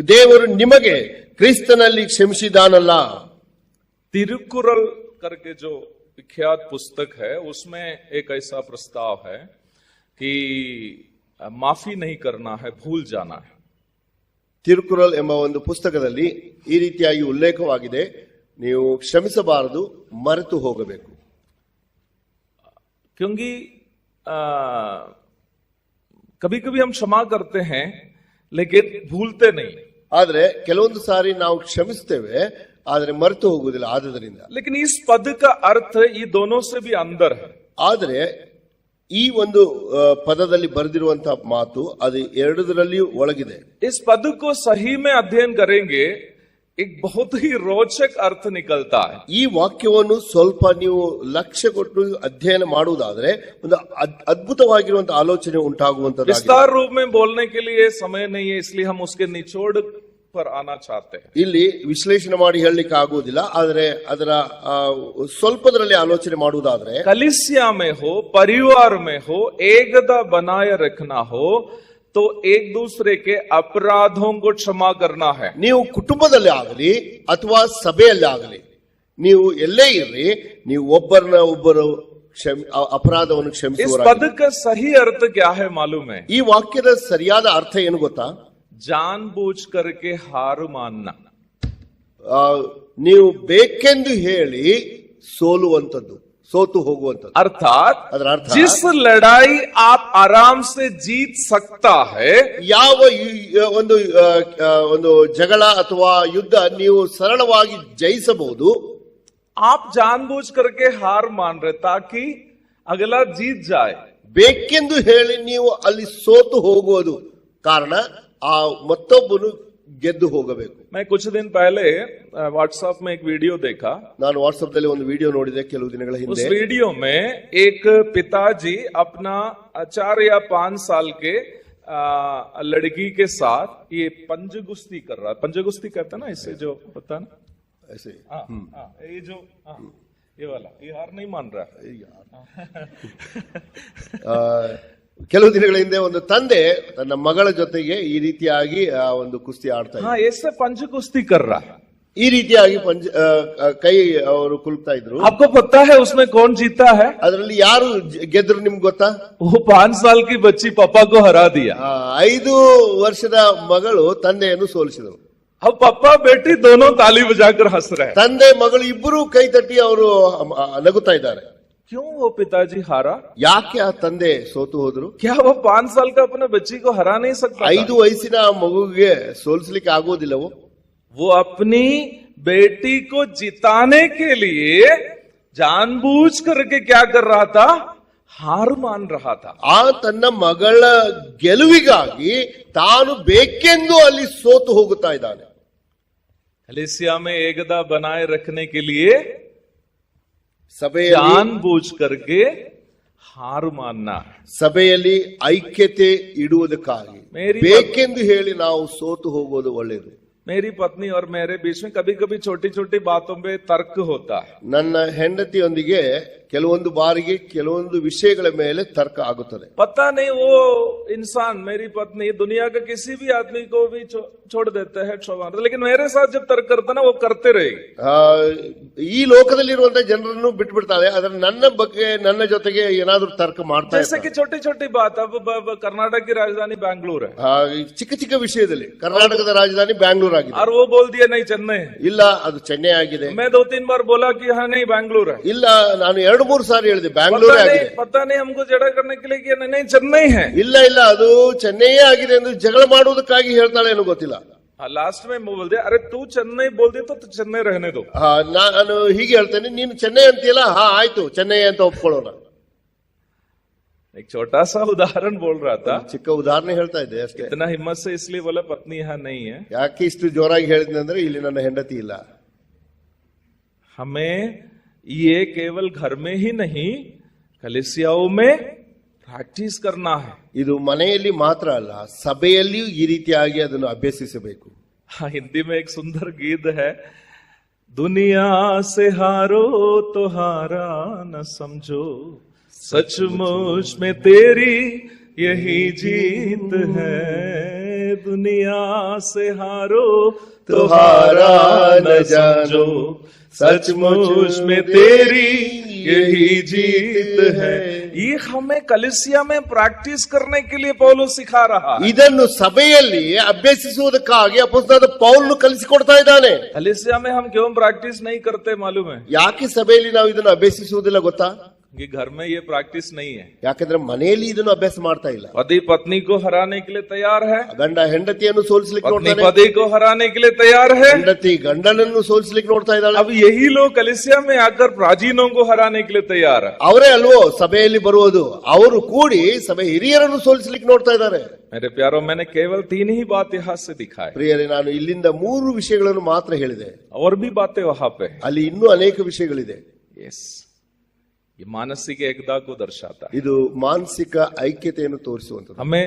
ದೇವರು ನಿಮಗೆ ಕ್ರಿಸ್ತನಲ್ಲಿ ಕ್ಷಮಿಸಿದಾನಲ್ಲ. तिरुकुरल करके जो विख्यात पुस्तक है उसमें एक ऐसा प्रस्ताव है कि माफी नहीं करना है, भूल जाना है. ತಿರುಕುರಲ್ ಎಂಬ ಒಂದು ಪುಸ್ತಕದಲ್ಲಿ ಈ ರೀತಿಯಾಗಿ ಉಲ್ಲೇಖವಾಗಿದೆ, ನೀವು ಕ್ಷಮಿಸಬಾರದು, ಮರೆತು ಹೋಗಬೇಕು. क्योंकि कभी कभी हम क्षमा करते हैं लेकिन भूलते नहीं. ಆದ್ರೆ ಕೆಲವೊಂದು ಸಾರಿ ನಾವು ಕ್ಷಮಿಸ್ತೇವೆ, ಆದ್ರೆ ಮರೆತು ಹೋಗುವುದಿಲ್ಲ. ಆದುದರಿಂದ लेकिन इस पद का अर्थ ये दोनों से भी अंदर है. ಆದ್ರೆ ಈ ಒಂದು ಪದದಲ್ಲಿ ಬರೆದಿರುವಂತಹ ಮಾತು ಅದು ಎರಡರಲ್ಲಿಯೂ ಒಳಗಿದೆ. इस पद को सही में अध्ययन करेंगे, एक बहुत ही रोचक अर्थ निकलता है. ಈ ವಾಕ್ಯವನ್ನು ಸ್ವಲ್ಪ ನೀವು ಲಕ್ಷ್ಯ ಕೊಟ್ಟು ಅಧ್ಯಯನ ಮಾಡುವುದಾದ್ರೆ ಒಂದು ಅದ್ಭುತವಾಗಿರುವಂತಹ ಆಲೋಚನೆ ಉಂಟಾಗುವಂತದ್ದು. विस्तार रूप में बोलने के लिए समय नहीं है, इसलिए हम उसके निचोड़ पर आना चाहते हैं. ಇಲ್ಲಿ ವಿಶ್ಲೇಷಣೆ ಮಾಡಿ ಹೇಳಲಿಕ್ಕೆ ಆಗುವುದಿಲ್ಲ, ಆದರೆ ಅದರ ಸ್ವಲ್ಪದರಲ್ಲಿ ಆಲೋಚನೆ ಮಾಡುವುದಾದ್ರೆ, कलीसिया में हो, परिवार में हो, एकता बनाए रखना हो तो एक दूसरे के अपराधों को क्षमा करना है. ನೀವು ಕುಟುಂಬದಲ್ಲಿ ಆಗಲಿ ಅಥವಾ ಸಭೆಯಲ್ಲಿ ಆಗಲಿ, ನೀವು ಎಲ್ಲೇ ಇರ್ರಿ, ನೀವು ಒಬ್ಬರನ್ನ ಒಬ್ಬರು ಅಪರಾಧವನ್ನು इस ಕ್ಷಮಿಸುವ. पद का सही अर्थ क्या है मालूम है? ಈ ವಾಕ್ಯದ ಸರಿಯಾದ ಅರ್ಥ ಏನು ಗೊತ್ತಾ? जानबूझ करके हार मानना. ನೀವು ಬೇಕೆಂದು ಹೇಳಿ ಸೋಲುವಂತದ್ದು, ಸೋತು ಹೋಗುವಂತದ್ದು. अर्थात ಅದರ ಅರ್ಥ, जिस लड़ाई आप आराम से जीत सकता है, ಯಾವ ಒಂದು ಜಗಳ ಅಥವಾ ಯುದ್ಧ ನೀವು ಸರಳವಾಗಿ ಜಯಿಸಬಹುದು, आप जानबूझ करके हार मान रहे ताकि अगला जीत जाए. ಬೇಕೆಂದು ಹೇಳಿ ನೀವು ಅಲ್ಲಿ ಸೋತು ಹೋಗುವುದು ಕಾರಣ ಆ ಮತ್ತೊಬ್ಬನು ಗೆದ್ದು ಹೋಗಬೇಕು. मैं कुछ दिन पहले व्हाट्सएप में एक वीडियो देखा. ನಾನು ವಾಟ್ಸ್ಆಪ್ ದಲ್ಲಿ ಒಂದು ವಿಡಿಯೋ ನೋಡಿದೆ ಕೆಲವು ದಿನಗಳ उस ಹಿಂದೆ. वीडियो में एक पिताजी अपना 4 या 5 साल के लड़की के साथ ये पंजगुस्ती कर रहा है. पंजगुस्ती कहता है ना, इससे जो होता है ना, ऐसे ये जो ये वाला, ये हार नहीं मान रहा. ಕೆಲವು ದಿನಗಳ ಹಿಂದೆ ಒಂದು ತಂದೆ ತನ್ನ ಮಗಳ ಜೊತೆಗೆ ಈ ರೀತಿಯಾಗಿ ಒಂದು ಕುಸ್ತಿ ಆಡ್ತಾ ಇದ್ರು. ऐसे पंजगुस्ती कर रहा है. ಈ ರೀತಿಯಾಗಿ ಕೈ ಅವರು ಕುಲುಕ್ತಾ ಇದ್ರು. आपको पता है उसमें कौन जीता है? ಅದರಲ್ಲಿ ಯಾರು ಗೆದ್ರು ನಿಮ್ಗೆ ಗೊತ್ತಾ? वो 5 साल की बच्ची पापा को हरा दिया. 5 ವರ್ಷದ ಮಗಳು ತಂದೆಯನ್ನು ಸೋಲಿಸಿದರು. अब पापा बेटी दोनों ताली बजाकर हंस रहे हैं. ತಂದೆ ಮಗಳು ಇಬ್ಬರು ಕೈ ತಟ್ಟಿ ಅವರು ನಗುತ್ತಾ ಇದ್ದಾರೆ. क्यों वो पिताजी हारा? ಯಾಕೆ ಆ ತಂದೆ ಸೋತು ಹೋದ್ರು? क्या वो 5 साल का अपने बच्ची को हरा नहीं सकता? 5 ವಯಸ್ಸಿನ ಮಗುವಿಗೆ ಸೋಲಿಸಲಿಕ್ಕೆ ಆಗೋದಿಲ್ಲವೋ? वो अपनी बेटी को जिताने के लिए जानबूझ करके क्या कर रहा था? हार मान रहा था. ಆ ತನ್ನ ಮಗಳ ಗೆಲುವಿಗಾಗಿ ತಾನು ಬೇಕೆಂದು ಅಲ್ಲಿ ಸೋತು ಹೋಗುತ್ತಾ ಇದ್ದಾನೆ. कलीसिया में एकता बनाए रखने के लिए ಸಭೆಯಲ್ಲಿ जानबूझ करके हार मानना. ಸಭೆಯಲ್ಲಿ ಐಕ್ಯತೆ ಇಡುವುದಕ್ಕಾಗಿ ಬೇಕೆಂದು ಹೇಳಿ ನಾವು ಸೋತು ಹೋಗೋದು ಒಳ್ಳೆಯದು. मेरी पत्नी और मेरे बीच में कभी कभी छोटी छोटी बातों पे तर्क होता है. ನನ್ನ ಹೆಂಡತಿಯೊಂದಿಗೆ ಕೆಲವೊಂದು ಬಾರಿಗೆ ಕೆಲವೊಂದು ವಿಷಯಗಳ ಮೇಲೆ ತರ್ಕ ಆಗುತ್ತದೆ. पता नहीं वो इंसान, मेरी पत्नी दुनिया के किसी भी आदमी को भी छोड़ देते हैं, लेकिन मेरे साथ जब तर्क करता ना वो करते रहेगी. ಈ ಲೋಕದಲ್ಲಿರುವಂತಹ ಜನರನ್ನು ಬಿಟ್ಟು ಬಿಡ್ತಾಳೆ, ಆದ್ರೆ ನನ್ನ ಬಗ್ಗೆ ನನ್ನ ಜೊತೆಗೆ ಏನಾದ್ರೂ ತರ್ಕ ಮಾಡ್ತಾ जैसे कि छोटी छोटी बात, अब कर्नाटक की राजधानी बैंगलोर है ಚಿಕ್ಕ ಚಿಕ್ಕ ವಿಷಯದಲ್ಲಿ ಕರ್ನಾಟಕದ ರಾಜಧಾನಿ ಬ್ಯಾಂಗ್ಳೂರ್ ಆಗಿದೆ. और वो बोल दिया नहीं चेन्नई. ಇಲ್ಲ, ಅದು ಚೆನ್ನೈ ಆಗಿದೆ. मैं 2-3 बार बोला कि हाँ नहीं बैंगलोर है. ಇಲ್ಲ, ನಾನು 2-3 ಸಾರಿ ಹೇಳಿದೆ ಬ್ಯಾಂಗ್ಳೂರ್ ಆಗಿದೆ. पता नहीं हमको झगड़ा करने के लिए कि नहीं चेन्नई है. ಇಲ್ಲ, ಅದು ಚೆನ್ನೈ ಆಗಿದೆ ಎಂದು ಜಗಳ ಮಾಡುವುದಕ್ಕಾಗಿ ಹೇಳ್ತಾಳೆ ಏನೋ ಗೊತ್ತಿಲ್ಲ. लास्ट में बोल दिया, अरे तू चेन्नई बोल दिया तो चेन्नई रहने दो. ನಾನು ಹೀಗೆ ಹೇಳ್ತೇನೆ, ನೀನು ಚೆನ್ನೈ ಅಂತೀಯಲ್ಲ, ಆಯ್ತು ಚೆನ್ನೈ ಅಂತ ಒಪ್ಕೊಳ್ಳೋಣ. एक छोटा सा उदाहरण बोल रहा था, ಚಿಕ್ಕ ಉದಾಹರಣೆ ಹೇಳ್ತಾ ಇದ್ದೆ ಅಷ್ಟೇ. इतना हिम्मत से इसलिए बोला पत्नी यहाँ नहीं है. ಯಾಕೆ ಇಷ್ಟು ಜೋರಾಗಿ ಹೇಳಿದ್ನೆ ಅಂದ್ರೆ ಇಲ್ಲಿ ನನ್ನ ಹೆಂಡತಿ ಇಲ್ಲ. हमें ये केवल घर में ही नहीं कलीसियाओं में प्रैक्टिस करना है. ಇದು ಮನೆಯಲ್ಲಿ ಮಾತ್ರ ಅಲ್ಲ, ಸಭೆಯಲ್ಲಿಯೂ ಈ ರೀತಿಯಾಗಿ ಅದನ್ನು ಅಭ್ಯಸಿಸಬೇಕು. हाँ, हिंदी में एक सुंदर गीत है, दुनिया से हारो तो हारा न समझो, सचमुच में तेरी यही जीत है. दुनिया से हारो तो हारा न समझो, सचमुच में तेरी यही जीत है. ये हमें कलीसिया में प्रैक्टिस करने के लिए पौलुस सिखा रहा है. ಇದನ್ನು ಸಭೆಯಲ್ಲಿ ಅಭ್ಯಸಿಸುವುದಕ್ಕಾಗಿ ಅಪೊಸ್ತಲನಾದ ಪೌಲನು ಕಲಿಸಿಕೊಡ್ತಾ ಇದ್ದಾನೆ. कलीसिया में हम क्यों प्रैक्टिस नहीं करते मालूम है? ಯಾಕೆ ಸಭೆಯಲ್ಲಿ ನಾವು ಇದನ್ನು ಅಭ್ಯಸಿಸುವುದಿಲ್ಲ ಗೊತ್ತಾ? कि घर में ये प्रैक्टिस नहीं है. ಯಾಕಂದ್ರೆ ಮನೆಯಲ್ಲಿ ಇದನ್ನು ಅಭ್ಯಾಸ ಮಾಡ್ತಾ ಇಲ್ಲ. पति पत्नी को हराने के लिए तैयार है, ಗಂಡ ಹೆಂಡತಿಯನ್ನು ಸೋಲಿಸಲಿಕ್ಕೆ पत्नी ನೋಡ್ತಾನೆ, पति को हराने के लिए तैयार है. ಹೆಂಡತಿ ಗಂಡನನ್ನು ಸೋಲಿಸಲಿಕ್ಕೆ ನೋಡ್ತಾ ಇದ್ದಾಳೆ. अब यही लोग कलीसिया में आकर प्राचीनों को हराने के लिए तैयार है. ಅವರೇ ಅಲ್ವೋ ಸಭೆಯಲ್ಲಿ ಬರುವುದು, ಅವರು ಕೂಡಿ ಸಭೆ ಹಿರಿಯರನ್ನು ಸೋಲಿಸಲಿಕ್ಕೆ ನೋಡ್ತಾ ಇದ್ದಾರೆ. मेरे प्यारों, मैंने केवल 3 ही बात यहाँ से दिखाए, ಪ್ರಿಯರೇ, ನಾನು ಇಲ್ಲಿಂದ 3 ವಿಷಯಗಳನ್ನು ಮಾತ್ರ ಹೇಳಿದೆ. और भी बातें वहां पे है. ಅಲ್ಲಿ ಇನ್ನೂ ಅನೇಕ ವಿಷಯಗಳಿದೆ. यस, ये मानसिक एकता को दर्शाता है. ಇದು ಮಾನಸಿಕ ಐಕ್ಯತೆಯನ್ನು ತೋರಿಸುವಂತದ್ದು. हमें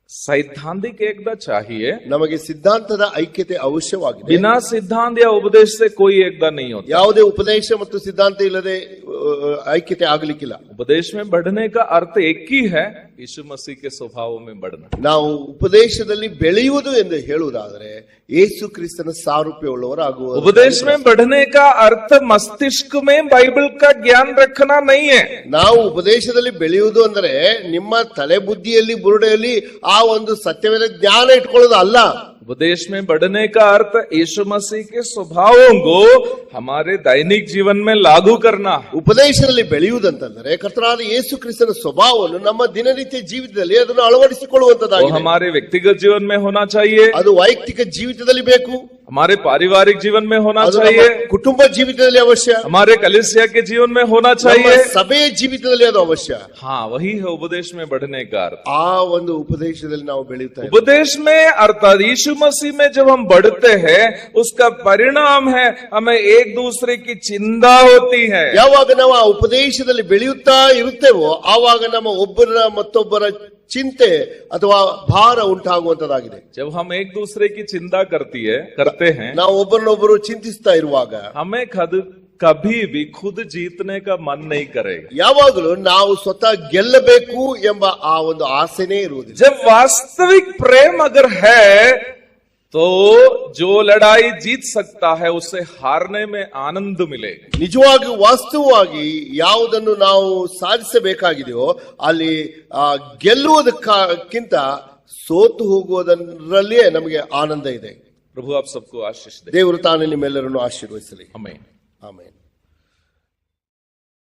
सैद्धांतिक एकता चाहिए. ನಮಗೆ ಸಿದ್ಧಾಂತದ ಐಕ್ಯತೆ ಅವಶ್ಯವಾಗಿದೆ. बिना सिद्धांत या उपदेश से कोई एकता नहीं होता. ಯಾವುದೇ ಉಪದೇಶ ಮತ್ತು ಸಿದ್ಧಾಂತ ಇಲ್ಲದೆ ಐಕ್ಯತೆ ಆಗಲಿಕ್ಕಿಲ್ಲ. उपदेश में बढ़ने का अर्थ एक ही है, यीशु मसीह के स्वभाव में बढ़ना. ನಾವು ಉಪದೇಶದಲ್ಲಿ ಬೆಳೆಯುವುದು ಎಂದು ಹೇಳುವುದಾದರೆ ಯೇಸು ಕ್ರಿಸ್ತನ ಸಾರೂಪ್ಯವುಳ್ಳವರಾಗುವುದು. उपदेश में बढ़ने का अर्थ मस्तिष्क में बाइबल का ज्ञान रखना नहीं है. ನಾವು ಉಪದೇಶದಲ್ಲಿ ಬೆಳೆಯುವುದು ಅಂದರೆ ನಿಮ್ಮ ತಲೆ ಬುದ್ಧಿಯಲ್ಲಿ ಬುರುಡೆಯಲ್ಲಿ ಆ ಒಂದು ಸತ್ಯವೇದ ಜ್ಞಾನ ಇಟ್ಕೊಳ್ಳೋದು ಅಲ್ಲ. उपदेश में बढ़ने का अर्थ यीशु मसीह के स्वभावों को हमारे दैनिक जीवन में लागू करना. ಉಪದೇಶದಲ್ಲಿ ಬೆಳೆಯುವುದಂತಂದ್ರೆ ಕರ್ತನಾದ ಯೇಸು ಕ್ರಿಸ್ತನ ಸ್ವಭಾವವನ್ನು ನಮ್ಮ ದಿನನಿತ್ಯ ಜೀವಿತದಲ್ಲಿ ಅದನ್ನು वो ಅಳವಡಿಸಿಕೊಳ್ಳುವಂತದ್ದಾಗಿದೆ. हमारे व्यक्तिगत जीवन में होना चाहिए, ಅದು ವೈಯಕ್ತಿಕ ಜೀವಿತದಲ್ಲಿ ಬೇಕು, हमारे पारिवारिक जीवन में होना ಅದು चाहिए, ನಮ್ಮ ಕುಟುಂಬ ಜೀವಿತದಲ್ಲಿ ಅವಶ್ಯ, हमारे कलीसिया के जीवन में होना ನಮ್ಮ चाहिए. ಸಭೆಯ ಜೀವಿತದಲ್ಲಿ ಅದು ಅವಶ್ಯ. हाँ, वही है उपदेश में बढ़ने का अर्थ. ಆ ಒಂದು ಉಪದೇಶದಲ್ಲಿ ನಾವು ಬೆಳೆಯುತ್ತಾ ಇದ್ದೇವೆ. उपदेश में अर्थात यीशु मसीह में जब हम बढ़ते हैं, उसका परिणाम है हमें एक दूसरे की चिंता होती है. ಯಾವಾಗ ನಾವು ಆ ಉಪದೇಶದಲ್ಲಿ ಬೆಳೆಯುತ್ತಾ ಇರುತ್ತೇವೋ ಆವಾಗ ನಮ್ಮ ಒಬ್ಬರ ಮತ್ತೊಬ್ಬರ ಚಿಂತೆ ಅಥವಾ ಭಾರ ಉಂಟಾಗುವಂತದ್ದಾಗಿದೆ. जब हम एक दूसरे की चिंता करते हैं, ನಾವು ಒಬ್ಬರನ್ನೊಬ್ಬರು ಚಿಂತಿಸ್ತಾ ಇರುವಾಗ हमें कभी भी खुद जीतने का मन नहीं करेगा. ಯಾವಾಗಲೂ ನಾವು ಸ್ವತಃ ಗೆಲ್ಲಬೇಕು ಎಂಬ ಆ ಒಂದು ಆಸೆನೇ ಇರುವುದಿಲ್ಲ. जब वास्तविक प्रेम अगर है तो जो लड़ाई जीत सकता है उससे हारने में आनंद मिलेगा. ನಿಜವಾಗಿ ವಾಸ್ತವವಾಗಿ ಯಾವುದನ್ನು ನಾವು ಸಾಧಿಸಬೇಕಾಗಿದೆಯೋ ಅಲ್ಲಿ ಗೆಲ್ಲುವುದಕ್ಕಿಂತ ಸೋತು ಹೋಗುವುದರಲ್ಲಿಯೇ ನಮಗೆ ಆನಂದ ಇದೆ. प्रभु आप सबको आशीष दे. ದೇವರು ತಾನೇ ನಿಮ್ಮೆಲ್ಲರನ್ನು ಆಶೀರ್ವದಿಸಲಿ. आमीन. ಆಮೆನ್.